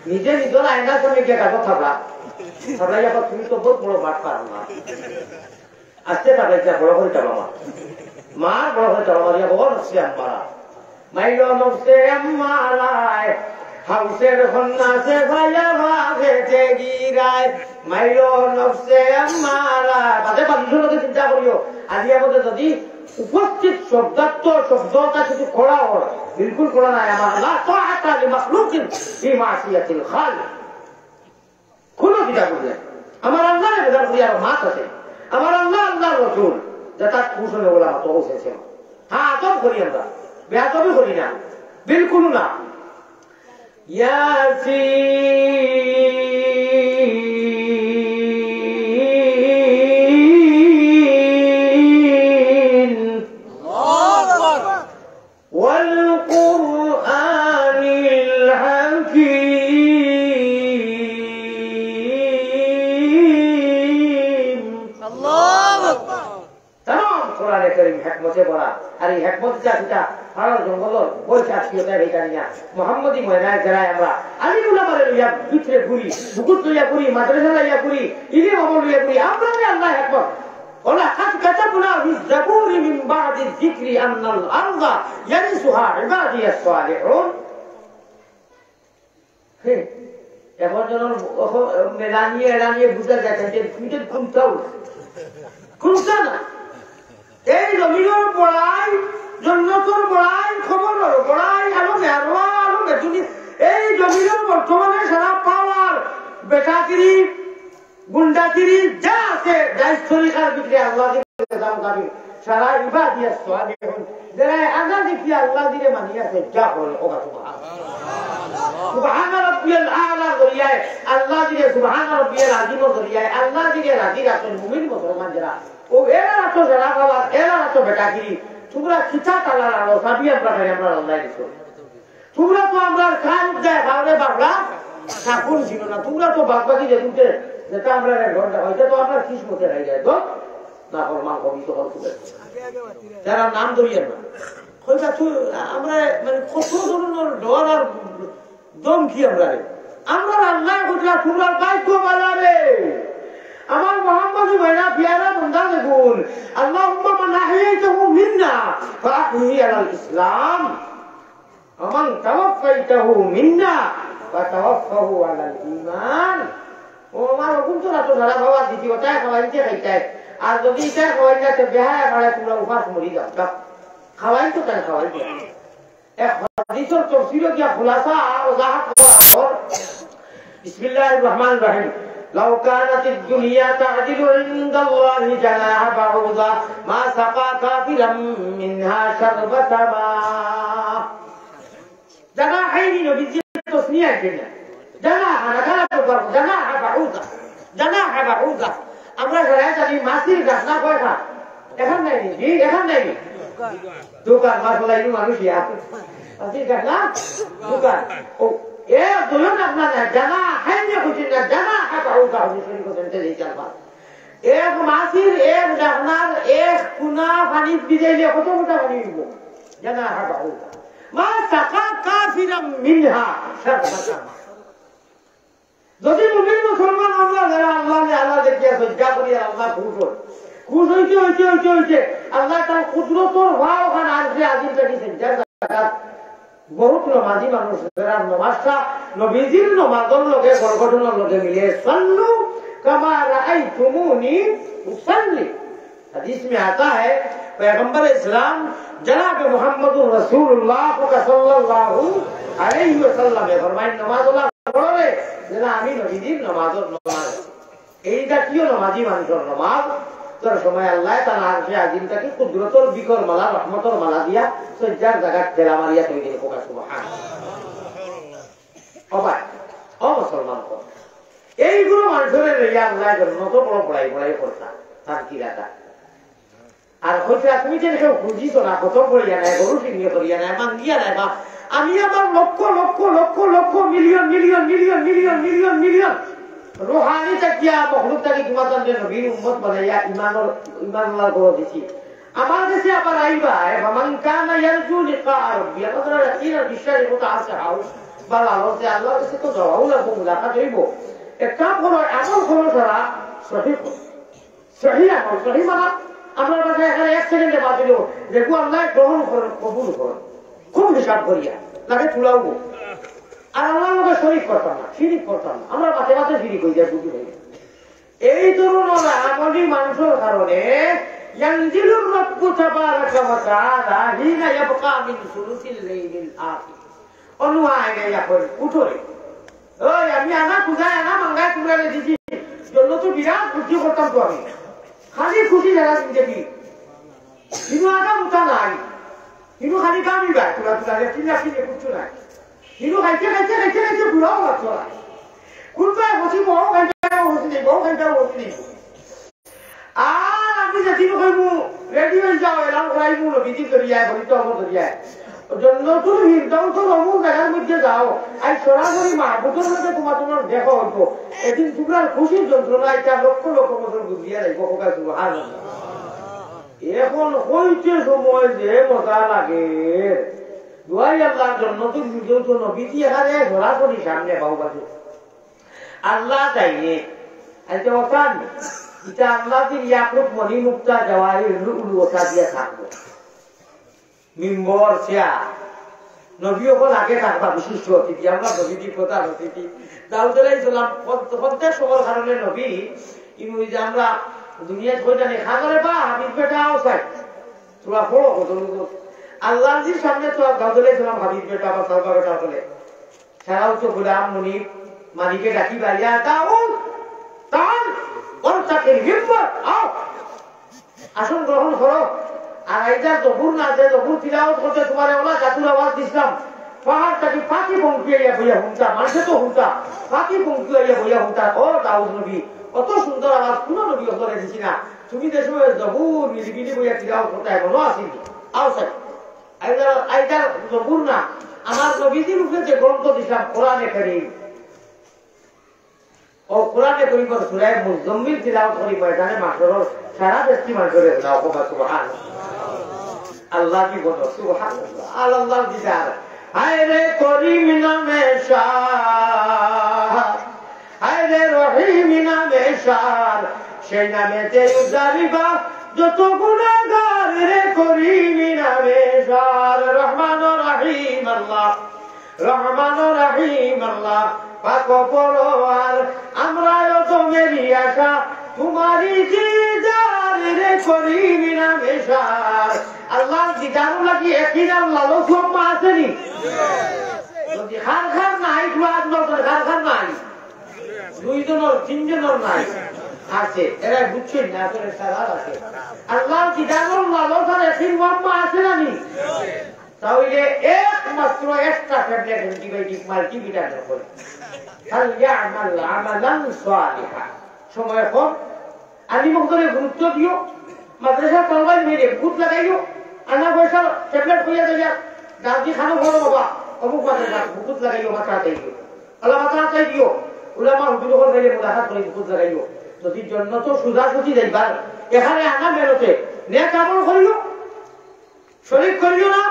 নিজে নিজের আয়নার সামনে গিয়ে কাগজ থাকলা থাকলাই আবার তুমি তো বহুত বড় মাঠ পারো না আজকে থাকলাইছে বড় করে চালো মার বড় করে চালো মারিয়া বড় নকশে আমারা মাইল নকশে আমারায় হাউসের কন্যাছে ভাইয়া ভাগেতে গিরায় মাইল নকশে আমারা বাদে বান্ধবকে চিন্তা করিও আজি আমাদের যদি উপস্থিত শব্দার্থ শব্দটা কিছু খোলা হয় বিলকুল খোলা নাই আমার লা তাআতা লিমাখলুকিন ফি মাসিয়াতিল খালিক কোন দিদা বললেন আমার আল্লাহর বেদার করি আর মাত আছে আমার আল্লাহ আল্লাহর রাসূল যেটা কুশলে বলা তো হয়েছে হ্যাঁ আদব করি আমরা বেয়াদবি করি না বিলকুল না ইয়াসিন ওয়াল কুরআনিল হাকীম আল্লাহু আকবার তাম কোরআনে কারীম হিকমতে ভরা আর এই হিকমত যেটা আর জঙ্গল বইটা ছিলতা এই জানিয়া মুহাম্মদি ময়নায় যারা আমরা আলিমুল্লাহ বলে লইয়া ভিতরে ঘুরি বুকুত লইয়া ঘুরি মাদ্রাসা লইয়া ঘুরি ইলম আমল লইয়া ঘুরি আমরা আল্লাহ হিকমত ওলা কাত কাতাবনা ফি যাবুরি মিন বাদি যিকরি আন্নাল আরদা ইয়ারিসুহা ইবাদিয়াস সালিহুন হে এখন যখন মেলানিয়ে বুঝা যায় যে তুমি তো ঘুমতা না এই জমিনের বড়াই জন্নতর বড়াই খবরের বড়াই আলো মেরোয়া আলো বেতুনি এই জমিনের বর্তমানে সারা পাওয়ার বেটাগিরি গুন্ডাগিরি যা আছে দায়িত্বরিকার ভিতরে আল্লাহ দাম দাবি সারা ইবাদিয়াত সালিহুন যারা আজাদি কি আল্লাহ দিলে মানিয়াছে যা বলে ওগা সুবহান রাব্বিয়াল আলা দরিয়ায় আল্লাহ দিলে সুবহান রাব্বিয়াল আযীম দরিয়ায় আল্লাহ দিলে রাজি রাখেন মুমিন মুসলমান যারা ও এরা তো যারা বাবা এরা তো বেটাগিরি তোমরা কিতা তালার আলো সাবি আমরা খাই আমরা আল্লাহ দিছো তোমরা তো আমরা খান যায় খাওয়ারে বাবলা ঠাকুর ছিল না তোমরা তো বাগবাগি যেতে যেটা আমরা ঘন্টা হয়তো তো আমরা কিসমতে রাই যায় তো না ফরমান কবি তো করতে যারা নাম ধরিয়ে না হয়তো আমরা মানে কত ধরনের ডর আর দম কি আমরা আল্লাহ বুঝলা তোমরা দায়িত্ব বাড়াবে আমার মোহাম্মদী ভাইরা পিয়ারা বন্ধা দেখুন আল্লাহুম্মা মান আহইয়াতাহু মিন্না ফাআহইহি আলাল ইসলাম ওয়া মান তাওয়াফাইতাহু মিন্না ফাতাওয়াফাহু আলাল ঈমান ও আমার হুকুম তো রাতো ধরা বাবা দ্বিতীয়টা খাওয়াইতে খাইতে আর যদি এটা খাওয়াইতে তো বেহায়া মারা তোমরা উপাস মরি যাও খাওয়াই তো তাই খাওয়াইতে এক হাদিসের তাফসীরে কি খুলাসা ওজাহাত বিসমিল্লাহির রহমানির রহিম লাউ কানাতিদ দুনিয়া তা'দিলু ইনদাল্লাহি জানাহা বাউযা মা সাকা কাফিরাম মিনহা শারবাতা মা জানাহাইনি নবীজি তসনিয়া কেনা জানাহা রাখালা তো জানাহা বাউযা আমরা যারা জানি মাছির গাছ না কয় খা এখন নাই নি এখন নাই নি দোকান মাছলাই মানুষ আছে মাছির গাছ না দোকান ও এ দুজন আপনার জানা হাইনি খুঁজি না জানা বাউযা হুজুর কোন তেই চালবা এক মাছির এক জানার এক কুনা পানি দিলে কত মোটা পানি দিব জানা বাউযা মা সাকা কাফিরাম মিনহা শারবাতা যদি মুমিন মুসলমান আল্লাহ যারা আল্লাহ দেখিয়া সজ্জা করিয়া আল্লাহ খুশ হইতে আল্লাহ তার কুদরতর ভাও খান আজকে আজিমটা দিয়েছেন যার বহুত নমাজি মানুষ যারা নমাজটা নবীজির নমাজের লগে গঠনের লগে মিলে সল্লু কামা রাআইতুমুনি উসাল্লি হাদিস में आता है पैगंबर इस्लाम जनाब मुहम्मदुर रसूलुल्लाह सल्लल्लाहु अलैहि वसल्लम ने फरमाया नमाज পড়ে যেন আমি নবীজির নামাজের নামাজ এইটা কিও নামাজি মানুষের নামাজ তার সময় আল্লাহ তাআলা আরশে আজিমটাকে কুদরতের বিকর মালা রহমতের মালা দিয়া সজ্জার জায়গা তেলা মারিয়া তৈরি করে প্রকাশ সুবহানাল্লাহ অবাক ও মুসলমান কো এইগুলো মানুষের রিয়া আল্লাহ জন্নত বড় পড়াই করতা তার কি রাতা আর হচ্ছে তুমি যে কেউ বুঝিস না কত পড়িয়া নাই গরু সিংহ করিয়া নাই মান দিয়া নাই বা আমি আমার লক্ষ lakh lakh lakh million million million million million million রুহানি তাকিয়া মখলুক তাকি তোমাদের নবীর উম্মত বানাইয়া ইমান আল্লাহ করে দিছি আমার কাছে আবার আইবা ফামান কানা ইয়ারজু লিকা রাব্বি আপনারা ইয়াকিনা বিশ্বাসের কথা আছে হাউ বাল আল্লাহতে আল্লাহর কাছে তো যাওয়াও লাগবে মুলাকাত হইব একটা বড় আমল করো তারা সহি আমল সহি মানে আমরা কাছে এখানে 1 সেকেন্ডে বাতিল দেখো আল্লাহ গ্রহণ করেন কবুল করেন খুব হিসাব করিয়া তাকে তুলাবো আর আল্লাহর লগে শরীক করতাম না শিরিক করতাম না আমরা মাঝে মাঝে শিরিক হয়ে যায় বুঝি হয়ে এই ধরনের আমলি মানুষের কারণে ইয়ানজিলুর রাব্বু তাবারাকা ওয়া তাআলা হিনা ইয়াবকা মিন সুলুসিল লাইলিল আখির অনুয়ায়ে ইয়াকুল উঠরে ওই আমি আনা খুঁজায় আনা মাঙ্গায় তুলে দিছি জন্য তো বিরাট খুশি করতাম তো আমি খালি খুশি জায়গা দিবি কিন্তু আগা মুতা নাই কিন্তু খালি কামি বাই তুলা কিনা কুচ্ছু নাই কিন্তু খাইছে বুড়াও বাচ্চা নাই কোনটায় হসি বড় খাইটাও হসি নেই বড় খাইটাও হসি নেই আর আমি যেদিন কইব রেডি হয়ে যাও এলাম খাইব নবীজি করিয়ায় বলিত অমর করিয়ায় নতুন হিরদাও তো অমুক জায়গার মধ্যে যাও আর সরাসরি মাহবুবের মধ্যে তোমার দেখা হইতো এদিন তোমরা খুশির যন্ত্রণা এটা লক্ষ লক্ষ বছর বুঝিয়া যাইব কোকায় সুবহানাল্লাহ এখন হইছে সময় যে মজা লাগে দুয়াই আল্লাহর জন্য তো ভিডিও তো নবীজি এখানে সরাসরি সামনে বাহুবাজু আল্লাহ চাইয়ে আজকে ওখান এটা আল্লাহ দিন ইয়াকুব মনি মুক্তা জওয়াহির লুলু ওটা দিয়ে থাকবো মিম্বর চেয়া নবী ওখানে আগে থাকবা বিশিষ্ট অতিথি আমরা নবীজি প্রধান অতিথি দাউদ আলাইহিস সালাম প্রত্যেক সময়ের কারণে নবী কিন্তু যে আমরা দুনিয়া কইটা নেই খাগরে বা হাবিব বেটা আউসাইড তোরা বড় কত আল্লাহর সামনে তো দাউদ আলাইহিস সালাম হাবিব বেটা বা সাহাবা বেটা বলে ছাড়াও তো গোলাম মুনিব মালিকে ডাকি বাইয়া দাউদ তান ওরটাকে হিম্মত আও আসন গ্রহণ করো আর এইটা জবুর না যে জবুর তিলাওয়াত করতে তোমার ওলা জাতুর আওয়াজ দিছিলাম পাহাড়টাকে পাখি পঙ্কিয়া বইয়া হুঁটা মানুষে তো হুঁটা পাখি পঙ্কিয়া বইয়া হুঁটা ও দাউদ নবী কত সুন্দর আওয়াজ কোন নবী করে দিছি না তুমি দেশে জবুর নিরিবিলি বইয়া তিলাওয়াত করতে এমনও আসিনি আওসাই আইটা জবুর না আমার নবীজির উপরে যে গ্রন্থ দিছিলাম কোরআনে কারীম ও কোরআনে কারীম সূরা মুজাম্মিল তিলাওয়াত করি ময়দানে মাসরর সারা দেশটি মানুষের নাও কবা সুবহানাল্লাহ আল্লাহ কি বলো সুবহানাল্লাহ আল্লাহ দিদার হায় রে করিম নামে শাহ হায় রে রহিম নামে শাহ সেই নামেতে উদ্ধারিবা যত গুনাহগার রে করিম নামে শাহ রহমান রহিম আল্লাহ রহমান রহিম আল্লাহ পাক পরওয়ার আমরাও তো মেরি আশা তোমারই দিদার রে করিম নামে শাহ আল্লাহ দিদার লাগি একই নাম লালো সম্মা আসেনি যদি খার নাই খার নাই দুইজনের তিনজনের নাই আছে, এরা বুঝছেন না আসলে সারা আছে। আল্লাহ কিতাবুল লালসার একদিন মাম্মা আছে না নি, তাহলে একমাত্র একটা ট্যাবলেট অ্যান্টিবায়োটিক মাল্টিভিটামিন করে ফালইয়ামাল আমালান সালিহা। সময় কম, আলিমুখদরে গুরুত্ব দিও, মাদ্রাসা তলবাই মেরে ভূত লাগাইও, আনা পয়সা ট্যাবলেট হইয়া যাইয়া দাঁতি খানো বড় বাবা অমুক মাদ্রাসা ভূত লাগাইও, মাথা হাতাই দিও, আল্লাহ মাথা হাতাই দিও, উলামা হুজুর হল মেরে মুলাকাত করে ভূত লাগাইও। যদি জন্য তো সুজাসুজি যাইবার এখানে আনা মেরোতে নেক আমল করিও, শরীক করিও না।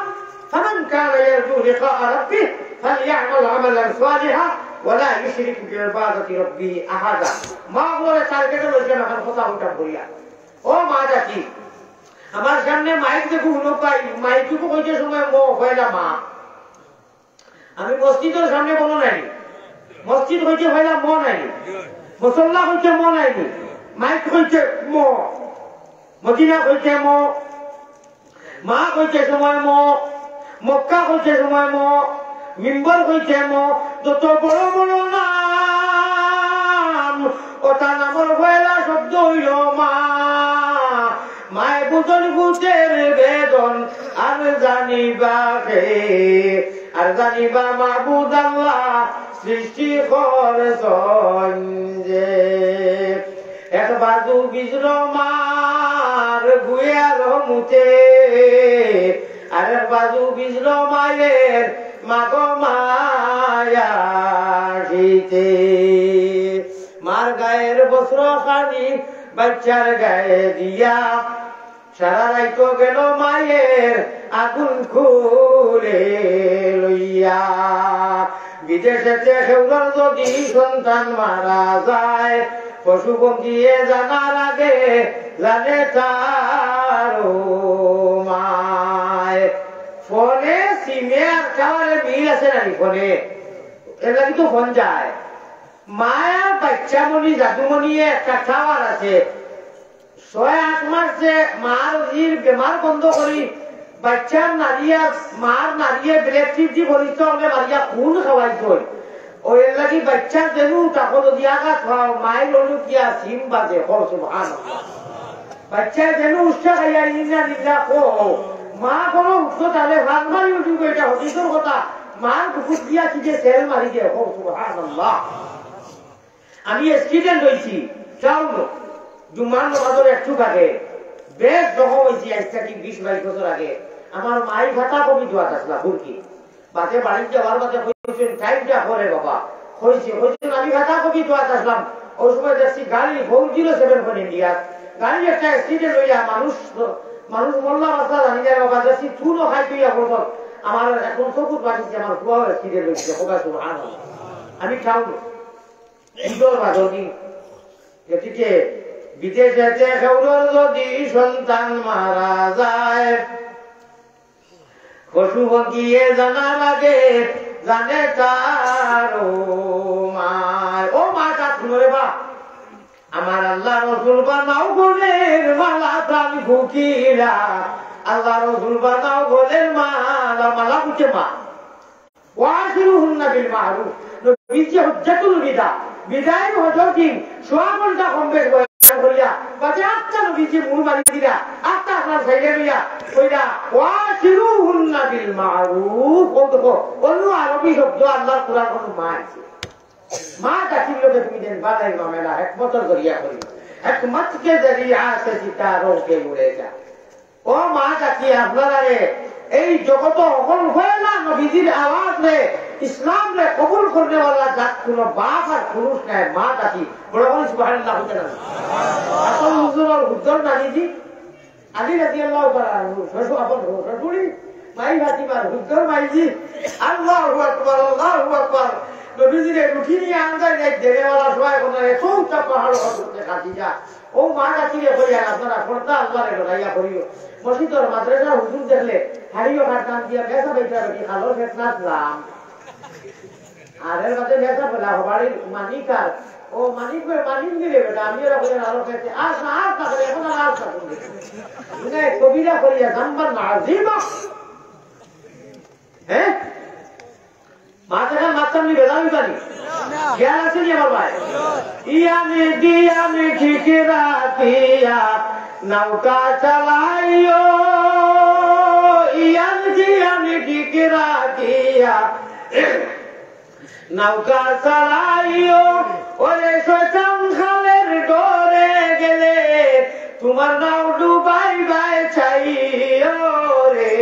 ফামান কানা ইয়ারজু লিকা রাব্বিহি ফালইয়ামাল আমালান সালিহা ওয়ালা ইউশরিক বিইবাদাতি রাব্বিহি আহাদা। মা বলে টার্গেটে লইছে না কথা উঠা বলিয়া। ও মা জাতি, আমার সামনে মাইক দেখো হুনো পাই, মাইকটুকু কইতে সময় মো হইলা মা। আমি মসজিদের সামনে বলো নাই, মসজিদ হইতে হইলা ম নাই, মুসল্লা হইতে ম নাই, মাইক হইতে ম, মদিনা হইতে ম, মা হইতে সময় ম, মক্কা হইতে সময় ম, মিম্বর হইতে ম। যত বড় বড় নাম ওটা নামর হইলা শব্দ হইল মা। মায় বুঝন বুঝের বেদন আর জানিবা কে, আর জানিবা মাবুদ আল্লাহ সৃষ্টি করছেন যে। এক বাজু বিজর মার গুয়ার মুতে, আর এক বাজু বিজর মায়ের মাগ মায়া শীতে। মার গায়ের বস্ত্র খানি বাচ্চার গায়ে দিয়া, সারা রাইতো গেল মায়ের আগুন খুলে লইয়া। বিদেশেতে খেউলার যদি সন্তান মারা যায়, পশু পঙ্খিয়ে জানার আগে জানে তার মায়। ফোনে সিমে আর খাওয়ারে মিল আছে নাকি? ফোনে এগুলা কিন্তু ফোন যায়। মায়া বাচ্চা মনি জাদুমনি একটা খাওয়ার আছে, ৬-৮ মাস যে মার বেমার বন্ধ করি বাচ্চার নারিয়া মার নারিয়ে ব্রেকটিপ দি বলিত হলে মারিয়া খুন খাওয়াইত। ওই লাগি বাচ্চা যেন তাকে যদি আগা খাওয়াও মায়ের ললু কিয়া সিম বাজে হল সুবহানাল্লাহ। বাচ্চা যেন উৎসাহ খাইয়া নিনা নিলা কো মা কোনো উৎস তাহলে ভাত মারি উঠিব। এটা হদিসের কথা, মার কুকুর দিয়া কি যে তেল মারি দিয়ে হল সুবহানাল্লাহ। আমি এক্সিডেন্ট হয়েছি চাউল জুমার নামাজের একটু আগে, বেশ জখম হয়েছি আজ থেকে 20-22 বছর আগে। আমার মাই ভাতা কবি দোয়াত আসলা ভুরকি বাতে বাড়ি যাওয়ার বাদে হয়েছেন টাইমটা করে বাবা হয়েছে হয়েছেন। আমি ভাতা কবি দোয়াত আসলাম, ওই সময় দেখছি গাড়ি 407 ফোন ইন্ডিয়া গাড়ি একটা অ্যাক্সিডেন্ট হইয়া মানুষ মল্লা রাস্তা জানি যায় বাবা, দেখছি চুনও খাই তুইয়া বলব। আমার এখন চকুত বাঁচিছে, আমার কুয়াও অ্যাক্সিডেন্ট হয়েছে হোকা সুবহানাল্লাহ। আমি খাও ঈদর বাদনী গতিকে বিদেশেতে খেউলার যদি সন্তান মারা যায়, পশু পঙ্খিয়ে জানার আগে জানে তার মায়। ও মা কাজ শুনে বা আমার আল্লাহ রসুল বানাও গোলের মালা প্রাণ ফুকিরা, আল্লাহ রসুল বানাও গোলের মালা মালা বুঝে মা। ওয়াশিরুহুন্না বিল মারুফ, নবীজি হুজ্জাতুল বিদা, বিদায়ের হজর দিন সোয়া ঘন্টা কমবে করিয়া বাজে 8টা নবীজি মুড় মারি দিলা, 8টা আপনার সাইডে লইয়া কইরা ওয়াশিরুহুন্না বিল মারুফ। ও দেখো অন্য আরবি শব্দ আল্লাহর কোরআন কোন মা আছে। মা জাতির লোকে তুমি দেন বালাই মামেলা হিকমত করিয়া করি, হিকমত কে জরিয়া সে সিতারোं के उड़ेगा। ও মা জাতি আপনারা এই জগত অকল হয়ে না নবীজির আওয়াজ রে ইসলাম রে কবুল করনে वाला জাত কোন বাপ আর পুরুষ নাই। মা জাতি বড় বড় সুবহানাল্লাহ হতে না। আসল হুজুর হুজুর নানিজি আলী রাদিয়াল্লাহু তাআলা শ্বশুর আপন শ্বশুরি মাই ফাতিমার হুজুর মাইজি আল্লাহু আকবার আল্লাহু আকবার। নবীজির রুটি নিয়ে আনজাই নাই দেনে वाला সবাই কোন চৌটা পাহাড় করতে কাটি যা। ও মা জাতিরে কইয়া আপনারা পর্দা আল্লাহরে লড়াইয়া করিও। মসজিদের মাদ্রাসা হুজুর দেখলে হারিও কাটান দিয়া বেসা বেচা বেটি খালো ফেতনাত নাম আর এর মধ্যে বেসা বলা বাড়ির মালিক আর ও মালিক দিলে বেটা আমি ওরা বলে আলো খেতে আর না আর তাহলে এখন আর থাকুন মানে কবিরা করিয়া নাম্বার নাজিমা। হ্যাঁ মাছ এখন মাছ সামনে বেজামি জানি খেয়াল আছে নি আমার ভাই ইয়ানি দিয়ানি ঠিকিরা দিয়া নৌকা চালাইও ইয়ানি দিয়ানি ঠিকিরা দিয়া নৌকা চালাইও ওরে শয়তান খালের ডরে গেলে তোমার নাও ডুবাই বাই চাইও রে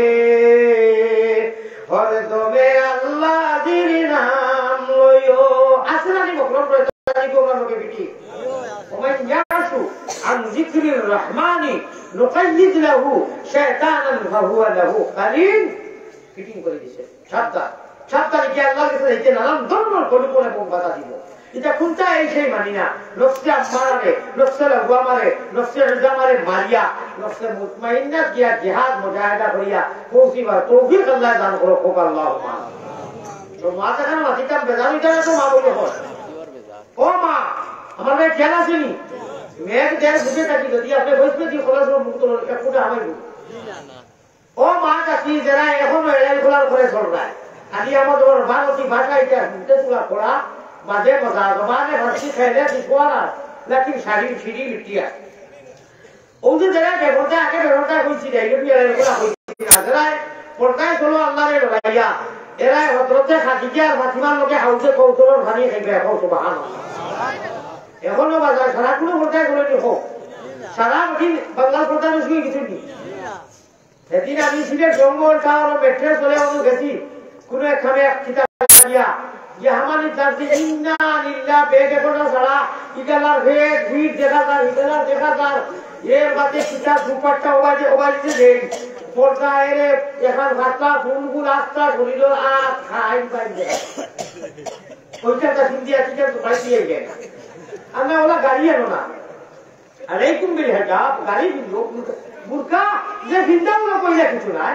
হরে তুমি আল্লাহ দির নাম লইও আছে না নি বকলন প্রয়োজনী প্রোগ্রামকে বিটি ওমান ইয়াসু আন যিকরির রহমানি নুকাইয়িদ লাহু শায়তানান ফাহুয়া লাহু কালিন ফিটিং করে দিয়েছে সাতটা কি আল্লাহর কাছে যাইতে নাম ধর্মর কোনে কোন কথা দিব এটা কোনটা এই সেই মানি না নফসে আমারে নফসে লাগওয়া মারে নফসে জামারে মারিয়া নফসে মুতমাইন্না কিয়া জিহাদ মুজাহিদা করিয়া পৌঁছিবা তৌফিক আল্লাহ দান করো কোক আল্লাহুম্মা তো মাথা কেন মাথিটা বেজামি জানা তো মা বলে হয় ও মা আমার ভাই খেয়াল আসেনি মেয়েকে যারা বুঝে থাকি যদি আপনি বসবে দিয়ে খোলা মুক্ত এক ফুটে আমায় ও মা কাকি যারা এখনো এড়াই খোলার করে চলবায় আদি আমাদের ভারতী ভাষা এটা শুনতে তোলা পড়া মাঝে মজা জমানে ভাষী খাইলে দিশোয়া না লাকি শাড়ি ছিড়ি লিটিয়া ওদের যারা ব্যবহারটা আগে ব্যবহারটা হয়েছি যাই এড়াই খোলা হয়েছি না যারা পর্দায় চলো আল্লাহরে লড়াইয়া এরাই হজরতে খাদিজা আর ফাতিমার লোকে হাউসে কৌশলের ভানি খাইবে এখন সুবহানাল্লাহ এখনো বাজার সারা কোনো পর্দায় চলে নি হোক সারা দিন বাংলার পর্দায় শুয়ে কিছু নেই সেদিন আমি সিলেট জঙ্গল টাওয়ার মেট্রো চলে আমি গেছি কোন একখানে এক কিতাব দিয়া যে আমাদের জানতে ইন্না লিল্লাহ বেগে পড়া ছাড়া ইগালার ভেদ ভিড় দেখা যায় ইগালার দেখা যায় এর বাদে কিতাব দুপাট্টা ওবাইতে দেই পর্দা এরে এখান ভাতটা ফুলগুল আস্তা শরীর আর খাই পাইবে ওইটা হিন্দিয়া কিতাব তো পাইতে গেল আমরা ওলা গাড়ি আনো না আর এই তুমি হেজাব গাড়ি বিন্দু বুরকা যে বিন্দাও না কইলে কিছু নাই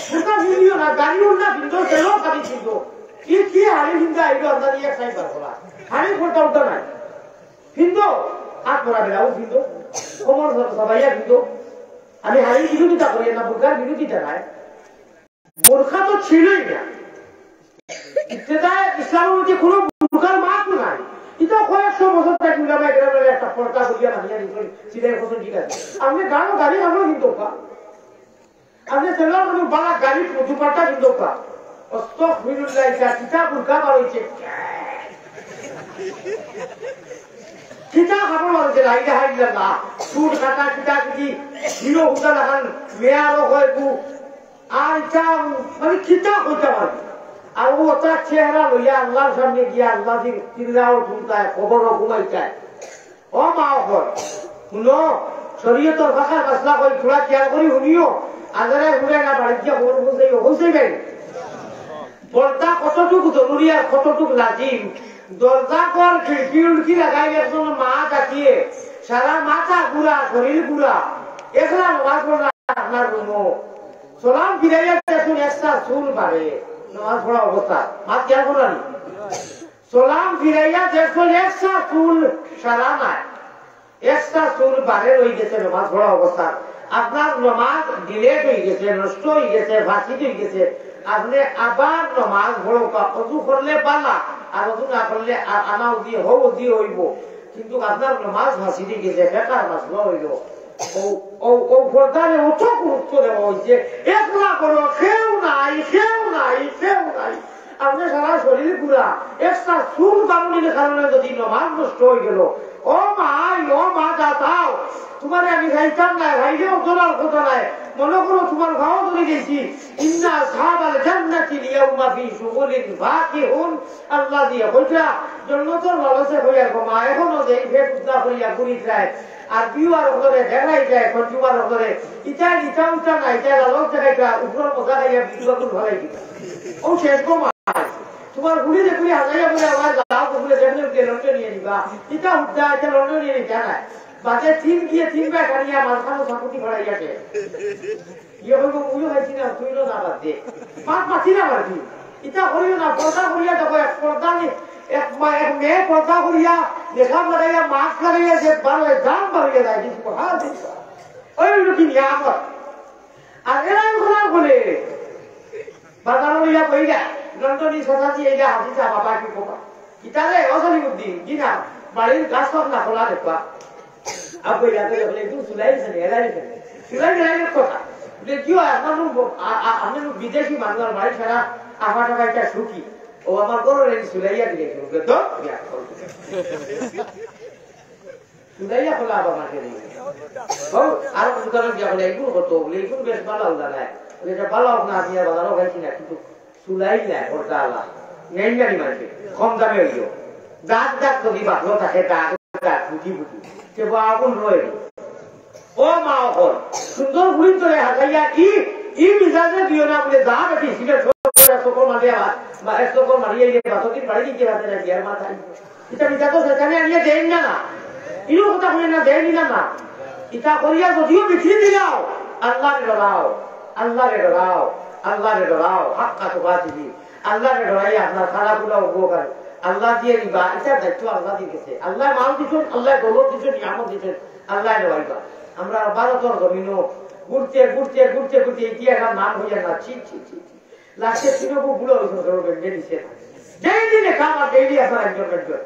বুরকা ভিডিও না গাড়িও না বিন্দু তেলো খালি ছিল কি হারি বিন্দা আইলো আন্দাজ এক সাইড বার করা হারি ফোটা উঠা নাই বিন্দু হাত পড়া বেলাও বিন্দু কোমর সবাইয়া বিন্দু আমি হারি বিরোধিতা করি না বুরকার বিরোধিতা নাই বুরকা তো ছিলই না সেটা ইসলামের মধ্যে কোনো বুরকার মাপ নাই এটা কয়েকশো বছর থেকে একটা পর্দা করিয়া মানিয়া দিচ্ছেন সিলের বছর ঠিক আছে আপনি গাড়ি আমরা কিন্তু আপনি তেলার মধ্যে বালা গাড়ি দুপাটা কিন্তু অস্তক মিরুল্লাহ কিতা বুরকা বার হয়েছে কিতা খাবার হয়েছে লাইটা হাইলা না সুর কাটা কিতা কি হিরো হুদা লাগান মেয়ারও হয় আর এটা মানে কিতা হইতে পারে আর ও তার চেহারা লইয়া আল্লাহর সামনে গিয়া আল্লাহ চিল্লাও ঠুমতায় খবরও ঘুমাইতায় ও মা অকল শুনো শরীয়তর ভাষা বাসলা করি থোড়া খেয়াল করি শুনিও আজারে ঘুরে না বাড়িতে গিয়া খবর বুঝে হয়েছে গেল পর্দা কতটুকু জরুরি আর কতটুকু লাজিম দরজা কর খিড়কি উড়কি লাগাই একজন মা ডাকিয়ে সারা মাথা গুড়া শরীর গুড়া একলা নামাজ পড়া আপনার রুমো সালাম ফিরাইয়া দেখুন একটা চুল বাড়ে নামাজ পড়া অবস্থা মাছ খেয়াল করানি সালাম ফিরাইয়া দেখুন একটা চুল সারা নাই একটা চুল বাড়ে রয়ে গেছে নামাজ পড়া অবস্থা আপনার নামাজ ডিলেট হয়ে গেছে নষ্ট হয়ে গেছে ফাঁসি হয়ে গেছে আপনি আবার নামাজ পড়ো অজু করলে পালা আর অজু না করলে আনাও দিয়ে হও দিয়ে হইব কিন্তু আপনার নামাজ ফাঁসি দিয়ে গেছে বেকার মাসল হইল ও ফোরদারে অত গুরুত্ব দেওয়া হয়েছে একলা করো কেউ নাই আপনি সারা শরীর গুলা একটা চুল বামুনির কারণে যদি নামাজ নষ্ট হয়ে গেল ও মা যাও তোমার আমি খাইতাম নাই ভাইলেও তোলার কথা নাই মনে করো তোমার ভাও ধরে গেছি ইন্না সাহাবাল জান্নাতি লিয়াউমা ফি শুগুলিন ফাকিহুন আল্লাহ দিয়ে কইরা জান্নাতের লালসে হইয়া মা এখনো দেই ফেট উদা করিয়া ঘুরি যায় আর বিউয়ার উপরে দেখাই যায় কনজুমার উপরে ইটা উঠা নাই এটা লালস দেখাইটা উপর মজা খাইয়া বিউয়াকুল ভালাই দিতা ও শেষ গো মা তোমার গুলি দেখুলি হাজাইয়া বলে আমার যাও বলে দেখলে লন্ডন নিয়ে নিবা ইটা উঠা এটা লন্ডন নিয়ে নিতা না বাজে তিন বার গাড়িয়া মাঝখানো সাপুটি ভরাইয়াছে ইয়ে হইব মুইও খাইছি না তুইও না বাদ দে পাঁচ পাচ্ছি না বাড়ি ইটা করিও না পর্দা করিয়া দেখো এক পর্দা এক মেয়ে পর্দা করিয়া দেখা বাড়াইয়া মাছ লাগাইয়া যে বাড়ে দাম বাড়িয়ে যায় কিন্তু হাল দিচ্ছা ওই কি নিয়ামত আর এরাই খোলা বলে বাজার লইয়া বইলা লন্ডনী সাথী এইটা হাসিছা বাবা কি কোপা ইতালে অসলিউদ্দিন কিনা বাড়ির গাছ সব না খোলা দেখবা আপনি যাতে বলে একটু চুলাইছে এলাইছে চুলাই গেলে কথা যে কি হয় আপনার বিদেশি মানুষ বাড়ি ছাড়া আফা টাকা একটা সুখী ও আমার গরু চুলাইয়া দিয়ে তো চুলাইয়া খোলা আবার মাঠে দিয়ে আর দোকানে গিয়া বলে এগুলো কত বলে এগুলো বেশ ভালো জানায় এটা ভালো না আমি আর বাজারও খাইছি না কিন্তু চুলাই নেয় ওটা আল্লাহ নেই জানি মানুষে কম দামে হইল দাঁত দাঁত যদি বাঁধলো থাকে দাঁত দাঁত বুঝি বুঝি সে আগুন রয়ে ও মা অকল সুন্দর গুলি তোলে হাজাইয়া ই মিজাজে দিও না বলে দাঁত আছে সিলেট সকল মারিয়া বা সকল মারিয়া গিয়ে বাসতির বাড়ি দিতে পারতে না বিয়ার মাথায় এটা মিজা তো সেখানে আনিয়ে দেন না না ইনো কথা বলে না দেয়নি না না ইটা করিয়া যদিও বিক্রি দিলাও আল্লাহরে ডরাও আল্লাহরে ডরাও আল্লাহরে ডরাও হাক্কা তো বাঁচিবি আল্লাহরে ডরাই আপনার খারাপগুলো উপকার আল্লাহ দিয়ে নিবা এটা দায়িত্ব আল্লাহ দিয়েছে আল্লাহ মাল দিচ্ছেন আল্লাহ দৌলত দিচ্ছেন নিয়ামত দিচ্ছেন আল্লাহ ডরাইবা আমরা ভারতের জমিনও ঘুরতে ঘুরতে ঘুরতে ঘুরতে ইতিহাসের নাম হইয়া না ছি ছি ছি লাস্টের দিনও বুড়ো হয়েছে দিছে যেই দিনে খাবার ডেইলি আপনার একজন একজন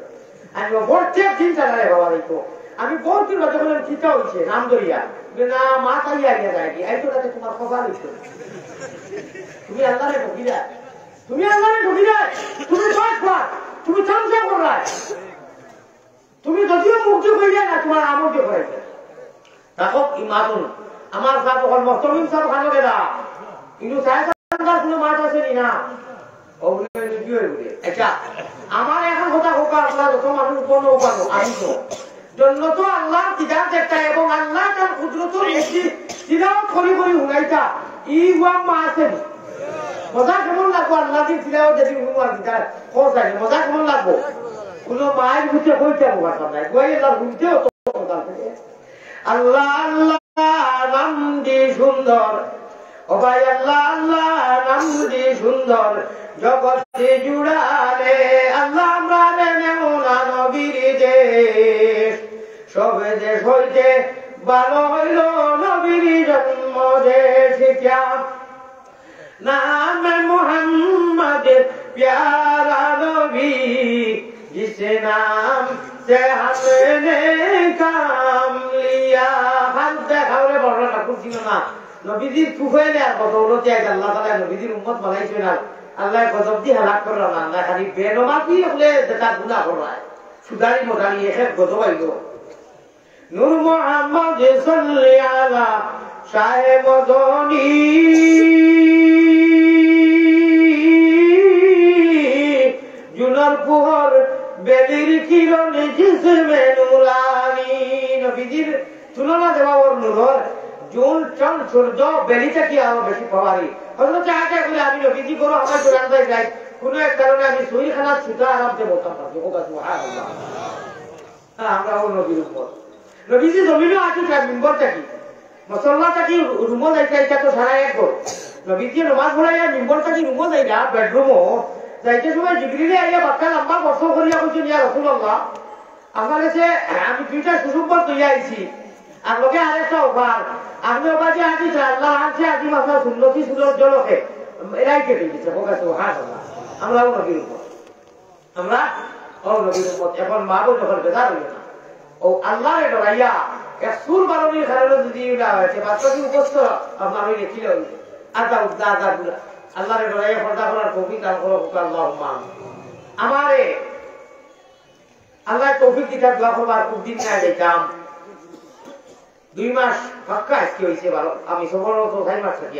আমি প্রত্যেক দিন চালালে বাবা দেখো আমি বহুদিন কথা বললাম চিন্তা হয়েছে নাম ধরিয়া না মা তাইয়া গিয়ে যায় কি এই তো তোমার কপাল হইছে তুমি আল্লাহরে ঢুকি যায় তুমি আল্লাহরে ঢুকি যায় তুমি তুমি চামচা করায় তুমি যদিও মুক্তি হয়ে যায় না তোমার আমল দিয়ে করাইছে দেখো ইমাতুন আমার সাথে তখন মস্তমিন সাহেব খানো গেলা কিন্তু সাহেব কোনো মাছ আসেনি না আচ্ছা আমার এখন কথা হোক আল্লাহ যত মানুষ কোনো উপানো আমি তো জন্য তো আল্লাহ দিদার একটা এবং আল্লাহ তার কুদরত দিদাও করি করি হুনাইতা ই ওয়াম মা আসেনি মজা কেমন লাগবো আল্লাহ দিন দিদাও যদি হুমার দিদার খোঁজ লাগে মজা কেমন লাগবো কোনো মায়ের বুঝতে হইতে কথা নাই গোয়াই আল্লাহ বুঝতেও তো আল্লাহ আল্লাহ নাম দিয়ে সুন্দর ও ভাই আল্লাহ আল্লাহ নাম দিয়ে সুন্দর জগতে জুড়ালে আল্লাহ আমরা নেমনা নবীর দেশ সব দেশ হইতে ভালো হইল নবীর জন্ম দেশ नाम मोहम्मद प्यारा नबी जिस नाम से हमने काम लिया हम देखावले বড়টা খুঁজিল না নবীজির ফুফাইলে আর বদৌলতে আল্লাহ তাআলা নবীজির উম্মত বানাইছে না আল্লাহ গজব দিয়ে হালাক করলো না আল্লাহ খালি বেনমাতি হলে যেটা গুনাহ করায় সুদারি মোদারি এসে গজব আইলো নূর মুহাম্মদ সাল্লি আলা শাহে মদনী জুনার পুহর বেলির কিরণ জিসমে নুরানি নবীজির তুলনা দেওয়া ওর নূর জুন চন্দ্র সূর্য বেলিটা কি আরো বেশি পাওয়ারি হযরত আয়েশা বলে আমি নবীজি বড় আমার জোরান্তে যাই কোন এক কারণে আমি সহিখানা সুতা আরামতে বলতাম না ওগা সুবহানাল্লাহ আমরা ওর নবীর উপর নবীজি জমিনও আছে তার মিম্বরটা কি মুসল্লাটা কি রুমও যাইতে তো সারা এক ঘর নবীজি নামাজ পড়াইয়া মিম্বরটা কি রুমও যাই না বেডরুমও যাইতে সময় জিবরিলে আইয়া বাক্কা লম্বা কষ্ট করিয়া কইছেন ইয়া রাসূলুল্লাহ আমার কাছে আমি দুইটা সুসংবাদ লইয়া আইছি আর লোকে আরেকটা অফার আপনি ওবাজে হাদিস আল্লাহ আনছে আজি মাসা সুন্নতি সুন্নত জলকে এরাই কেটে দিচ্ছে ওকা সুবহানাল্লাহ আমরাও নবীর উপর আমরা ও নবীর উপর এখন মাবো যখন বেজার হইল না ও আল্লাহরে ডরাইয়া এক সুর বারণীর কারণে যদি না হয়েছে বাচ্চাকে উপস্থ আপনার ওই লিখিলে হইছে আদা উদ্দা আদা গুলা আল্লাহরে ডরাইয়া পর্দা করার তৌফিক দান করো আল্লাহুম্মা আমারে আল্লাহ তৌফিক দিতে দোয়া করবার খুব দিন না যাইতাম 2 মাস পাক্কা কি হইছে ভালো আমি সফল তো 6 মাস থাকি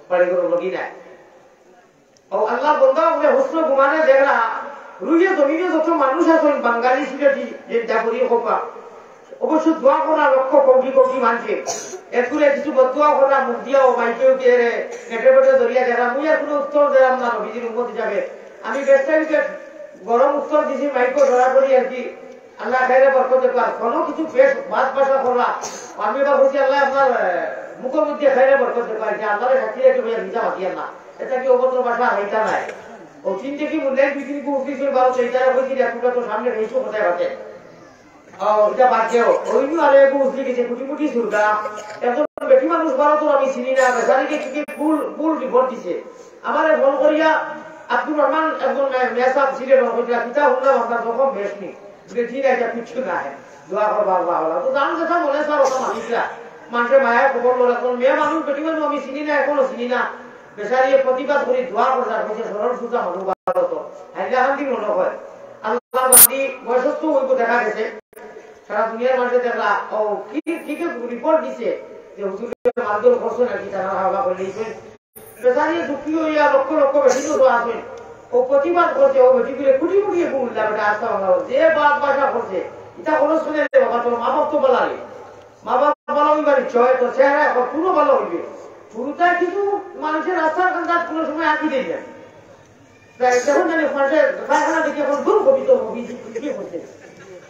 বাড়ি করে লগি না ও আল্লাহ বন্ধা বলে হুসন ঘুমানে দেখরা রুইয়ে জমিনে যত মানুষ আছেন বাঙালি সিলেটি যে দাবরি হোকা অবশ্য দোয়া করা লক্ষ কোটি কোটি মানুষে একুরে কিছু বদুয়া করা মুখ দিয়া ও মাইকেও দিয়ে নেটে পেটে ধরিয়া দেখা মুই আর কোনো উত্তর দিলাম না নবীজির উম্মত হিসাবে আমি বেস্টারিকে গরম উত্তর দিছি মাইকো ধরা করি আর কি আল্লাহ খাইরে বরকত দেব আর কোনো কিছু বেশ বাদ ভাষা করা আমি এবার বলছি আল্লাহ আপনার মুখের মধ্যে খাইরে বরকত দেব আর কি আল্লাহরে সাক্ষী রেখে বইয়া নিজা মাতিয়ার না এটা কি অভদ্র ভাষা হইতা নাই ও চিন্তে কি মূল্যায়ন পৃথিবীকে উঠিছিল ভালো সেইটারা বলছিল এতটা তো সামনে রয়েছে কোথায় ঘটে এটা বাদ দেও ওইনি আরে একটু উঠলি গেছে কুটি মুটি সুরকা এত বেশি মানুষ ভালো তো আমি চিনি না বেচারিকে কি ফুল রিপোর্ট দিছে আমারে ফোন করিয়া আব্দুর রহমান একজন মেসাব ছিলেন কিতা শুনলাম আপনার যখন বেশ নি ঠিক আছে কিছু না দোয়া করবা আল্লাহ আল্লাহ তো দাম কথা বলে স্যার ওটা মানুষরা মানুষের মায়ের খবর বলে মেয়ে মানুষ বেটি মানুষ আমি চিনি না এখনো চিনি না বেচারি প্রতিবাদ করি দোয়া করতাম সরল সুতা মানুষ ভারত হাইলাকান্দি মনে হয় আল্লাহ বান্দি বয়সস্থ হইব দেখা গেছে সারা দুনিয়ার মানুষে দেখলা ও কি ঠিক রিপোর্ট দিছে যে হুজুরের মারধর করছে নাকি তারা হাওয়া করে দিয়েছেন বেচারি দুঃখী হইয়া লক্ষ লক্ষ বেশি তো আসেন ও প্রতিবাদ করছে ও বেটি করে কুটি কুটিয়ে বললাম এটা আস্থা বাংলা যে বাদ বাসা করছে এটা কোনো শুনে বাবা তোর মা বাপ তো বলারে মা বাপ ভালো হইবার ইচ্ছা হয় তো চেহারা এখন পুরো ভালো হইবে পুরোটাই কিন্তু মানুষের রাস্তার কান্দার কোনো সময় আঁকি দিয়ে যায় দেখুন জানি মানুষের পায়খানা দেখে এখন দূর কবিত করছে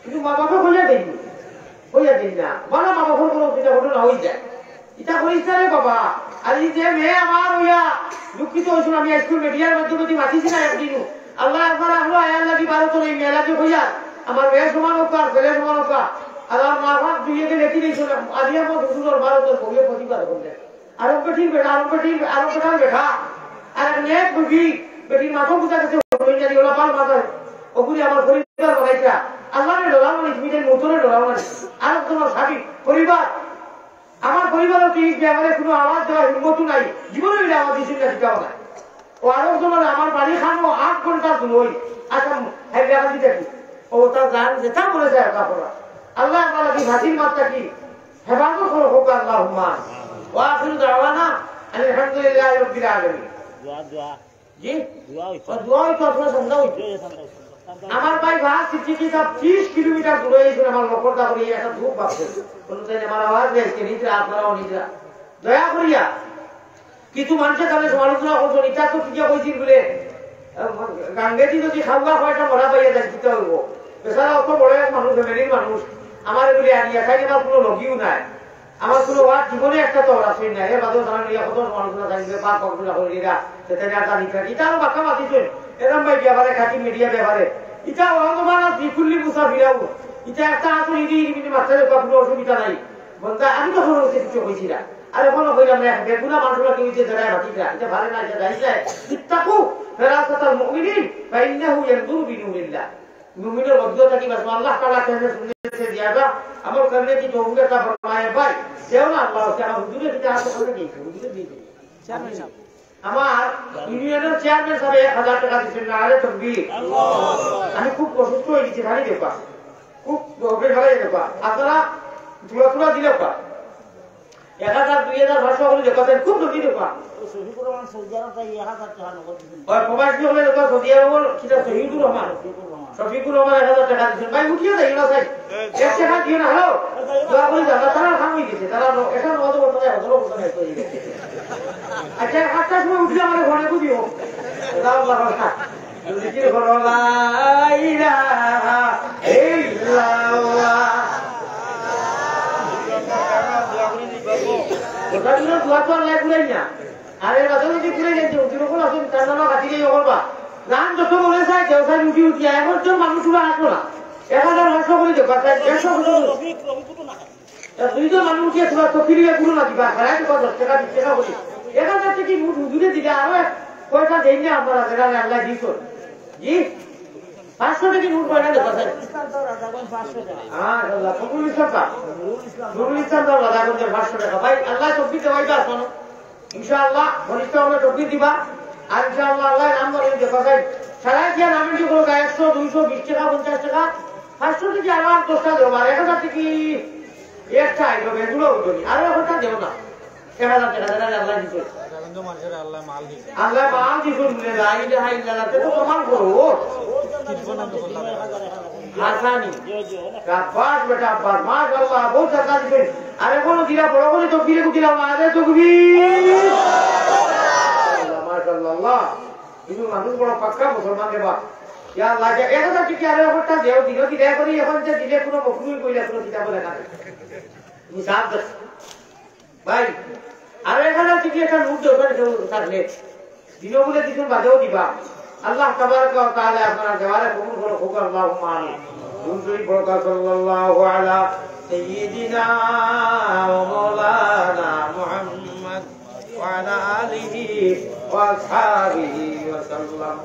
কিন্তু মা বাপে হইয়া দেন না বলা মা বাপের কোনো এটা ঘটনা হয়ে যায় এটা করিস না রে বাবা আর এই যে মেয়ে আমার হইয়া দুঃখিত হয়েছিল আমি স্কুল মিডিয়ার মাধ্যমে মাতিছি না একদিন আল্লাহ একবার আসলো আয়ার লাগি ভারতের এই মেয়ে লাগি হইয়া আমার মেয়ের সমান হোক আর ছেলের সমান হোক আর আমার মা বাপ দুইয়ে লেখি দিয়েছিল আদি আমার হুজুর ভারতের বইয়ে প্রতিবাদ করলেন আরো বেটির বেটা আরো বেটার বেটা আর এক মেয়ে বুঝি বেটির মাথা বুঝা গেছে ওলা পাল মাথায় ওগুলি আমার পরিবার বানাইছা আল্লাহরে ডলার মানে তুমি নতুনে ডলার মানে আর তোমার স্বামী পরিবার আমার পরিবারও কি ব্যাপারে কোনো আওয়াজ দেওয়ার হিম্মত নাই জীবনে আওয়াজ দিয়েছিল না শিখাও না ও আরো তোমার আমার বাড়ি খানো 8 ঘন্টা ধুলোই আচ্ছা হাইলাকান্দি দিতে কি ও তার জান যেটা বলে যায় কাপড়া আল্লাহ তাআলা কি হাসির মাত্রা কি হেফাজত করো হোক আল্লাহুম্মা ওয়া আখিরু দাওয়ানা আলহামদুলিল্লাহি রাব্বিল আলামিন দোয়া জি দোয়া তো আপনারা সমঝাও আমার ভাই ভাত সিটি সব 30 কিলোমিটার দূরে এসে আমার লক্ষ্যটা করে একটা ধূপ বাপছে কোনদিন আমার আওয়াজ দেখে নিদ্রা আপনারাও নিদ্রা দয়া করিয়া কিছু মানুষের কাছে সমালোচনা করছেন এটা তো কি কইছিল বলে গাঙ্গেটি যদি খাওয়া হয়টা মরা পাইয়া যায় দিতে হইব বেচারা অত বড় এক মানুষ ফ্যামিলির মানুষ আমার এগুলি আনিয়া খাই আমার কোনো লগিও নাই আমার কোনো ওয়ার্ড জীবনে একটা তো আসেন না এর বাদেও তারা নিয়ে কত সমালোচনা থাকবে বা কল্পনা করে দিরা সেটা একটা নিখা এটা আরো বাক্কা মাতিছেন এরম ভাই ব্যাপারে খাটি মিডিয়া ব্যাপারে এটা অনমান বিকুল্লি মুসা ফিরাবো এটা একটা আসল ইদি মাথায় কোনো অসুবিধা নাই বন্ধা আমি তো কোনো কিছু কইছিলাম আর এখনো কইলাম না বেগুনা মানুষরা কেউ যে দাঁড়ায় ভাতিরা এটা ভালো না এটা দাঁড়িয়ে ইত্তাকু ফিরাসাতাল মুমিনিন ফাইন্নাহু ইয়ানদুরু বিনুরিল্লাহ মুমিনের মধ্যে থাকি বাস আল্লাহ তাআলা কেনে শুনতে দিয়াবা আমল করলে কি তো উনকে তা ফরমায় ভাই যেও না আল্লাহ তাআলা হুজুরে কিটা আছে করে দিয়েছে হুজুরে দিয়েছে চেয়ারম্যান সাহেব আমার ইউনিয়নের চেয়ারম্যান সাহেব 1000 টাকা দিয়েছেন না আরে তকবীর আল্লাহ আমি খুব অসুস্থ হয়ে গেছি ভারী দেখবা খুব দরবে ভালো দেখবা আপনারা তুলা দিলে পা 1000 2000 ভাষা বলে দেখবা খুব দরদি দেখবা শহীদুর রহমান সৌদি আরব তাই 1000 টাকা নগদ দিবেন ওই প্রবাসী হলে দেখবা সৌদি আরব কিটা শহীদুর রহমান শফিকুর রহমান 1000 টাকা দিয়েছেন ভাই উঠিয়ে দেই না স্যার 1 টাকা দিও না হ্যালো দোয়া করে দাও তারা খামই দিছে তারা এটা নগদ বলতে হয় হলো বলতে হয় আচ্ছা হাতটা সময় উঠলে আমার ঘরে দিও দাও আল্লাহ রাখা জিকির করো লা ইলাহা ইল্লাল্লাহ ওটা দিন দোয়া তো আল্লাহ পুরাই না আরে বাদে যদি পুরাই যাচ্ছে উঠিরকম আসুন তার নামা কাটি দিয়ে করবা গান যত বলে চাই কেউ চাই উঠি উঠিয়া এখন তো মানুষগুলো আসবো না 1000 করে দেবো 150 দুইজন মানুষ উঠিয়ে তোমার চকিরিয়া গুলো না দিবা খারাই তো 10 টাকা 20 টাকা বলি 1000 থেকে মুঠ হুজুরে দিলে আরো পয়সা দেই না আপনারা যেটা আল্লাহ দিছ জি 500 টাকা মুঠ পয়সা দেবো স্যার হ্যাঁ আল্লাহ কবুল ইসলাম নুরুল ইসলাম দাও দাদা বলতে 500 টাকা ভাই আল্লাহ তকবীর দেওয়াইবা শোনো ইনশাআল্লাহ ঘনিষ্ঠ আমরা তকবীর দিবা আর ইনশাআল্লাহ আল্লাহ নাম ধরে দেখো ভাই সারা কি নামে কি করো 100 200 20 টাকা 50 টাকা 500 থেকে আবার 10 টাকা দেবো আর 1000 থেকে একটা আইলো বেগুলো হতো নি আর ওটা দেব না 1000 টাকা দেন আল্লাহ দিছে কিন্তু মানুষের আল্লাহ মাল দিছে বলে লা ইলাহা ইল্লাল্লাহ তো প্রমাণ করো আসানি কাফাত বেটা আব্বাস মাশাআল্লাহ বহুত টাকা দিবেন আর এখনো দিরা বড় করে তো বিরে দিলাম আরে তো কবির মাশাআল্লাহ কিন্তু মানুষ বড় পাক্কা মুসলমান দেবা ইয়া আল্লাহ এটা কি আরে ওটা দেও দিও কি দেয়া করি এখন যে দিলে কোনো মকরুই কইলা কোনো কিতাব লেখা নেই মিসাব দে ভাই আর এখানে কি একটা রূপ দেওয়া থাকলে দিনো বলে দিন বাদেও দিবা আল্লাহ তাবারক ওয়া তাআলা আপনার দেওয়ারে কবুল করো হোক আল্লাহুম্মা আমিন দুরূদ বরকাত সাল্লাল্লাহু আলা সাইয়্যিদিনা ওয়া মাওলানা মুহাম্মদ وعلى آله وأصحابه وسلم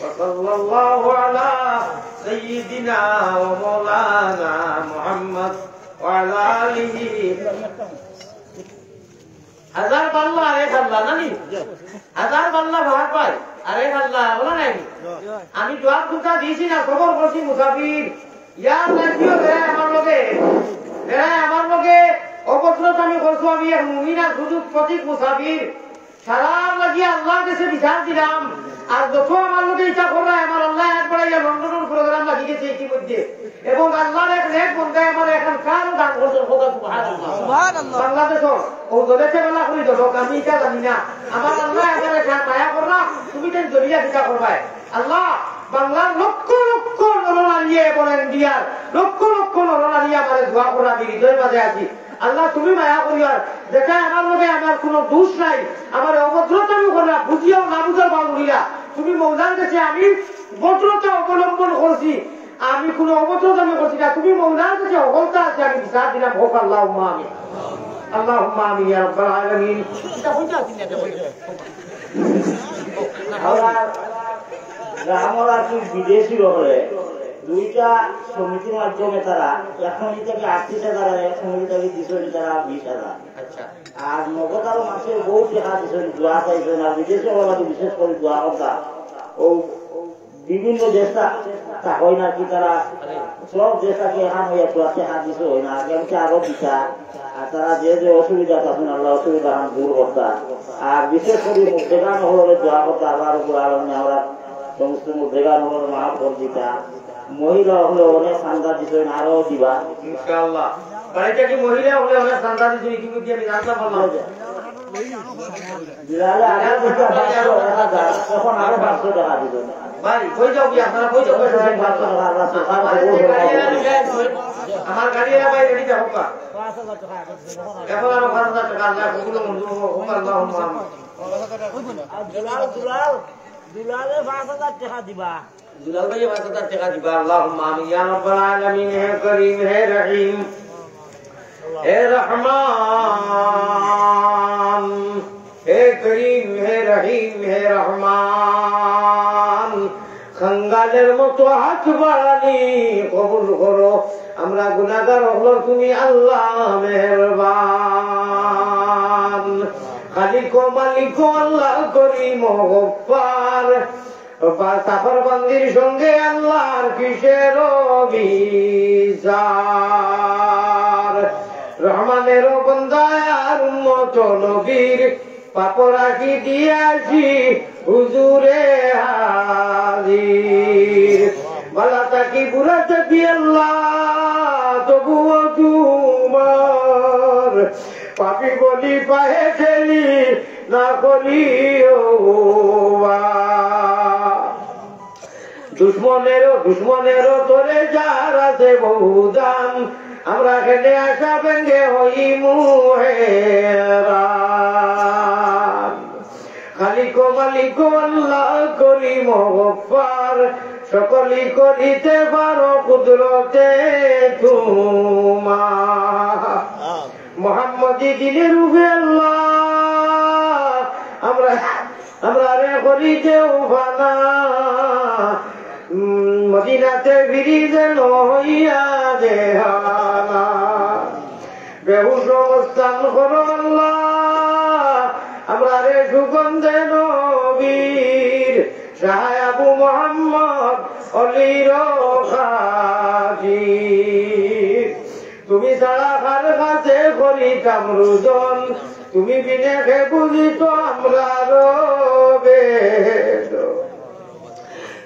وصلى الله على سيدنا ومولانا محمد وعلى آله हजार बल्ला अरे बल्ला ना नहीं हजार बल्ला भाग पाए अरे बल्ला बोला नहीं आमी जवाब खुदा दीसी ना खबर करছি মুসাফির यार लड़कियों रे আমার লোকে অবসরত আমি করছি আমি এক মুমিনা শুধু প্রতীক মুসাফির সারা লাগি আল্লাহর কাছে বিচার দিলাম আর যত আমার লোকে ইচ্ছা করে আমার আল্লাহ একবার এই লন্ডনের প্রোগ্রাম লাগি গেছে ইতিমধ্যে এবং আল্লাহর এক নেক বন্ধা আমার এখন কার দান করতে খোদা সুবহানাল্লাহ সুবহানাল্লাহ বাংলাদেশ ও দলেতে বলা করি তো লোক আমি এটা জানি না আমার আল্লাহ এখানে মায়া করলা তুমি তেন জড়িয়া দিতা করবাই আল্লাহ বাংলার লক্ষ লক্ষ নরনারীয়ে বলেন দিয়ার লক্ষ লক্ষ নরনারী আমারে দোয়া করা আমি হৃদয়ের মাঝে আছি আল্লাহ তুমি মায়া করিয়ার দেখা আমার লগে আমার কোনো দোষ নাই আমার অভদ্রতামি করলা বুঝিয়াও না বুঝার বাউরিয়া তুমি মৌলার কাছে আমি ভদ্রতা অবলম্বন করছি আমি কোনো অভদ্রতামি করছি না তুমি মৌলার কাছে অবলতা আছে আমি বিচার দিলাম হোক আল্লাহুম্মা আমিন আল্লাহুম্মা আমিন ইয়া রাব্বাল আলামিন এটা হইতা আছে না আমরা কি বিদেশি হলে দুইটা সমিতির মাধ্যমে তারা এখন থেকে 38,000 এক সমিতি থেকে দিচ্ছেন তারা 20,000 আচ্ছা আর নগদ আরো মাসে বহু টাকা দিচ্ছেন দোয়া চাইছেন আর বিদেশি হলে বিশেষ করে দোয়া কথা ও বিভিন্ন দেশটা তা হয় না কি তারা সব দেশটাকে এখন হয়ে একটু হাত দিচ্ছে হয় না আগে আরো দিতা আর তারা যে যে অসুবিধা তখন আল্লাহ অসুবিধা দূর করতা আর বিশেষ করে মুদ্রেগান হলে দোয়া করতা আবার উপর আলমে আমরা সমস্ত মুদ্রেগান হল মহাপর দিতা মহিলা হলে অনেক সান্দা দিচ্ছেন আরো দিবা ইনশাআল্লাহ বাড়িতে কি মহিলা হলে অনেক সান্দা দিচ্ছে ইতিমধ্যে আমি জানতে পারলাম বিলালে আগে তখন আরো 500 টাকা দিবেন ভাই কই যাও কি আপনারা কই যাও আমার গাড়ি এলা ভাই রেডি যাও কা 5000 টাকা এখন আরো 5000 টাকা আল্লাহ কবুল মঞ্জুর হোক আল্লাহুম্মা দুলালে 5000 টাকা দিবা দুলাল ভাই 5000 টাকা দিবা আল্লাহুম্মা আমিন ইয়া রাব্বাল আলামিন হে করিম হে রহিম হে রহমান হে করিম হে রহিম হে রহমান খঙ্গালের মতো হাত বাড়ানি কবুল করো আমরা গুনাহগার হলো তুমি আল্লাহ মেহেরবান খালিক ও মালিক আল্লাহ করিম গফফার সাফর বন্দির সঙ্গে আল্লাহর কিসের বিচার রহমানের বন্দায় আর উম্মত নবীর পাপরাকি দিয়াছি হুজুরে হাজির বালা তাকি বুড়া তাকি আল্লাহ তবুও তোমার পাপি বলি পায়ে ঠেলি না করি দুশ্মনেরও তোরে যার আছে বহুদান আমরা খেলে আসা ভেঙ্গে হই মুহেরান খালিক মালিক আল্লাহ করিম গফফার সকলই করিতে পারো কুদরতে তোমার মোহাম্মদী দিনের রূপে আল্লাহ আমরা রে করি যে উফানা মদিনাতে ফিরি যেন হইয়া দেহানা বেহুশ অবস্থান করো আল্লাহ আমরা রে সুগন্ধে নবীর শাহ আবু মোহাম্মদ অলির খাজির তুমি ছাড়া কার কাছে করি কামরুজন তুমি বিনে খে বুঝি তো আমরা রবে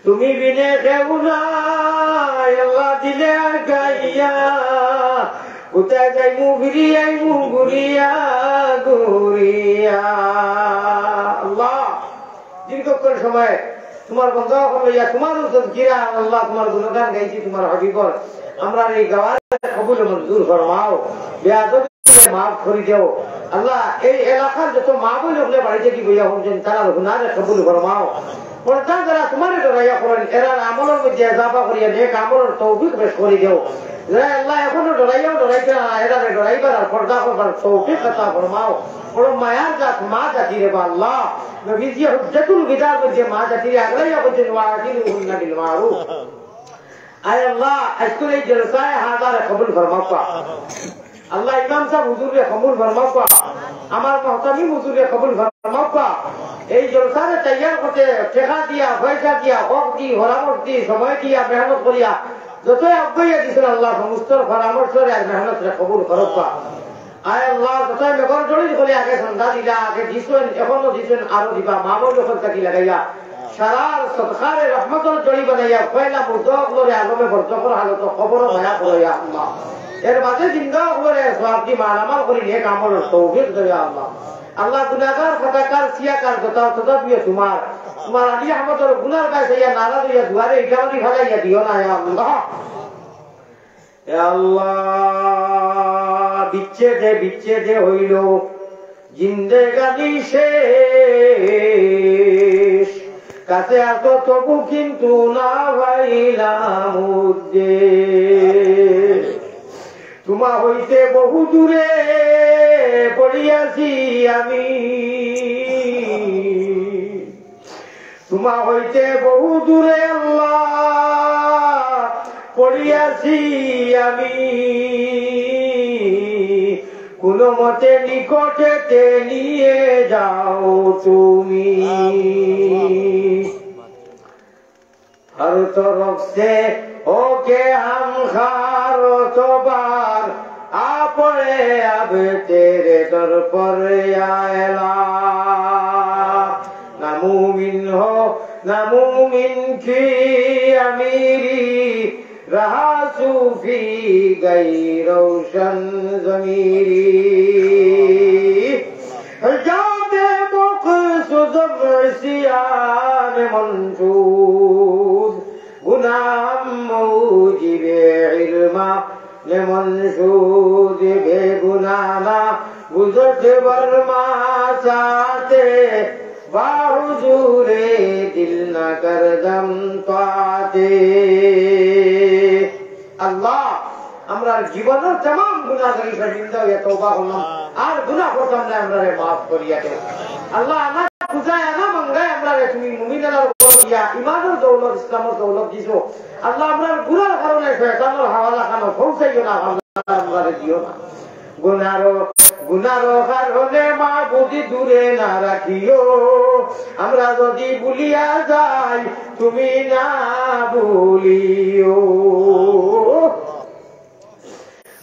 তুমি বিনে কেউ নাই আল্লাহ দিলে আর গাইয়া কোথায় যাই মুঘুরিয়া ঘুরিয়া ঘুরিয়া আল্লাহ দীর্ঘক্ষণ সময় তোমার বন্ধ হইয়া তোমার গিরা আল্লাহ তোমার গুণগান গাইছি তোমার হবিবর আমরা এই গাওয়ার কবুল মঞ্জুর ফরমাও বেয়াদবি মাফ করে দেও আল্লাহ এই এলাকার যত মা বই লোকলে বাড়িতে কি বইয়া হচ্ছেন তারা গুনাহে কবুল ফরমাও পর্দা যারা তোমার ডরাইয়া করেন এরা আমলের মধ্যে ইজাফা করিয়া নেক আমলের তৌফিক বেশ করে দেও আল্লাহ এখনো ডরাইয়াও ডরাইতে না, এরা ডরাইবার আর পর্দা করবার তৌফিক আতা ফরমাও। বড় মায়ার জাত মা জাতি রে আল্লাহ, নবীজি হুজ্জাতুল বিদার মধ্যে মা জাতি রে আগলাইয়া বলছেন ওয়াকিলুহুন্না বিল মারুফ। আয় আল্লাহ আজকের এই জলসায় হাজার কবুল ফরমাও। আল্লাহ ইমাম সাহেব হুজুরে কবুল ফরমাও, আমার মুহতামিম হুজুরে কবুল ফরমাও। এই জলসারে তৈয়ার করতে টেকা দিয়া, পয়সা দিয়া, হক দি, পরামর্শ দি, সময় দিয়া, মেহনত করিয়া যতই আজ্ঞাইয়া দিয়েছেন আল্লাহ সমস্ত পরামর্শরে আর মেহনতরে কবুল করক। আয় আল্লাহ যতই মেঘর জড়িত করে আগে সন্ধ্যা দিলা, আগে দিছেন, এখনো দিছেন, আরো দিবা, মামুল যখন থাকি লাগাইয়া সারার সৎকারে রহমতর জড়ি বানাইয়া পয়লা মুদ্দরে আলমে বর্তকর হালত খবর মায়া করাইয়া আল্লাহ এর মাঝে জিন্দা করে সবজি মালামাল করি নে কামল তৌফিক দেয়া আল্লাহ। আল্লাহ গুনাহগার ফাটাকার সিয়াকার যথা দিয়ে তোমার আলী আহমদের গুনার কাছে ইয়া নারাজ হইয়া দুয়ারে ইটামানি ফালাইয়া দিও না হে আল্লাহ। হে আল্লাহ বিচ্ছেদে হইল জিন্দেগানি শেষ, কাছে আসো তবু কিন্তু না ভাইলাম উদ্দেশ। তোমা হইতে বহু দূরে পড়িয়াছি আমি, তোমা হইতে বহু দূরে আল্লাহ পড়িয়াছি আমি, কোন মতে নিকটেতে নিয়ে যাও তুমি। हर तरफ से होके हम खारो बार आ पड़े अब तेरे दर पर आएला। नामुमिन हो नामुमिन की अमीरी, रहा सूफी गई रोशन जमीरी। जाते मक़सूद सियाम मंशूद, गुनाह मौजिबे इल्मा ने मंशूद। बेगुनाना गुज़रते बर्मा साथे, बाहुजूरे दिल न करदम पाते। अल्लाह আমরা জীবনের तमाम গুনাহগারি জিন্দা হয়ে তওবা করলাম, আর গুনাহ করতাম না, আমরারে maaf করিয়া দেও আল্লাহ। আমার খুঁজায় না মঙ্গায় আমরারে তুমি মুমিনের উপর দিয়া ঈমানের দৌলত, ইসলামের দৌলত দিছো আল্লাহ। আমরার গুনাহর কারণে শয়তানের হাওয়ালা খানো পৌঁছাইও না আল্লাহ, আমরারে দিও না। গুনাহর কারণে মাবুদি দূরে না রাখিও, আমরা যদি ভুলিয়া যাই তুমি না ভুলিও।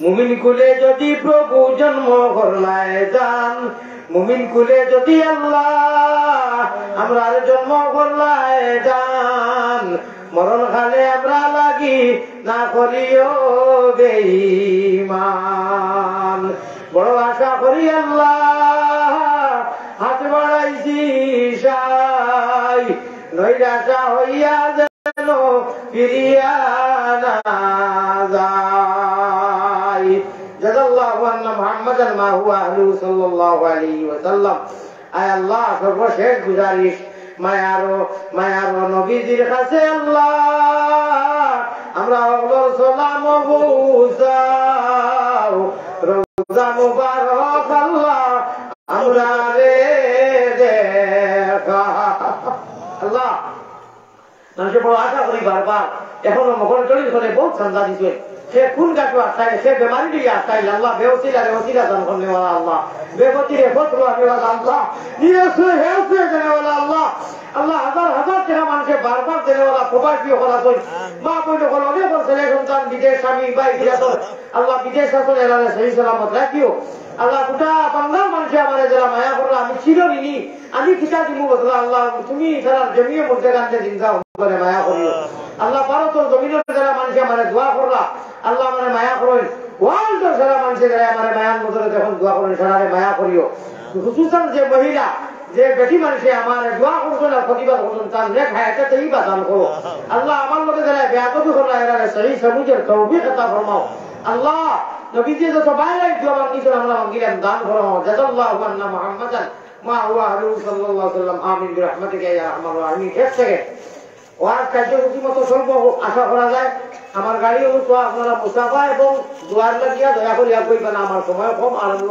মুমিন কুলে যদি প্রভু জন্ম করলায় যান, মুমিন কুলে যদি আল্লাহ আমরা জন্ম করলায় যান, মরণ কালে আমরা লাগি না করিও বেঈমান। বড় আশা করি আল্লাহ হাত বাড়াইছি সাই, নৈরাশা হইয়া যেন ফিরিয়া না যায়। জাযাল্লাহু আন্না মুহাম্মাদান মা হুয়া আহলু সাল্লাল্লাহু আলাইহি ওয়াসাল্লাম। আয় আল্লাহ সর্বশেষ গুজারিশ মায়ার নবীজির কাছে আল্লাহ আমরা ওগুলোর সালাম বুঝাও, রোজা মুবারক আল্লাহ আমরা রে দেখা। আল্লাহ মানুষের বড় আশা করি বারবার, এখনো মকর চল্লিশ করে বহুত ঠান্ডা দিচ্ছে, সে কোন গাছও আসাইলে, সে বেমারি দিয়ে আসাইলে আল্লাহ, বেওসিলা দান করনেওয়ালা আল্লাহ, বেগতিরে ফতরা দেওয়ালা আল্লাহ, দেওয়ালা আল্লাহ। আল্লাহ হাজার হাজার টাকা মানুষের বারবার দেওয়ালা প্রবাসী করা চল, মা বইলে কল অনেক ছেলে সন্তান বিদেশ স্বামী বাই বিরাতর আল্লাহ বিদেশ শাসন এলানে সহি সালামত রাখিও আল্লাহ। গোটা বাংলার মানুষে আমার যারা মায়া করলো, আমি ছিল নিনি, আমি কিতা দিব বদলা আল্লাহ, তুমি যারা জমিয়ে মধ্যে গান্ধে চিন্তা করে মায়া করিও আল্লাহ। ভারতের জমিনের যারা মানুষে আমার দোয়া করলা আল্লাহ মানে মায়া করেন, ওয়ার্ল্ডের যারা মানুষে যারা আমার মায়ার মধ্যে যখন দোয়া করেন সারারে মায়া করিও। হুসুসান যে মহিলা যে বেটি মানুষে আমার দোয়া করছো না, প্রতিবাদ করছেন, তার নেক হায়াতেই বা দান করো আল্লাহ। আমার লোকে যারা বেয়াদবি করলা এরা সহি সবুজের তৌফিক আতা ফরমাও আল্লাহ। নবীজি যত বাইরে দোয়া মাগিছেন আমরা মাগিলাম, দান ফরমাও। জাযাল্লাহু আন্না মুহাম্মাদান মা হুয়া আহলু সাল্লাল্লাহু আলাইহি ওয়াসাল্লাম। আমিন বিরহমাতিকা ইয়া আরহামার রাহিমিন। এক সেকেন্ড ওয়াজ কার্যসূচি মতো চলব আশা করা যায়। আমার গাড়ি হতো আপনারা মুসাফা এবং দোয়ার লাগিয়া দয়া করিয়া কইবেন, আমার সময় কম আর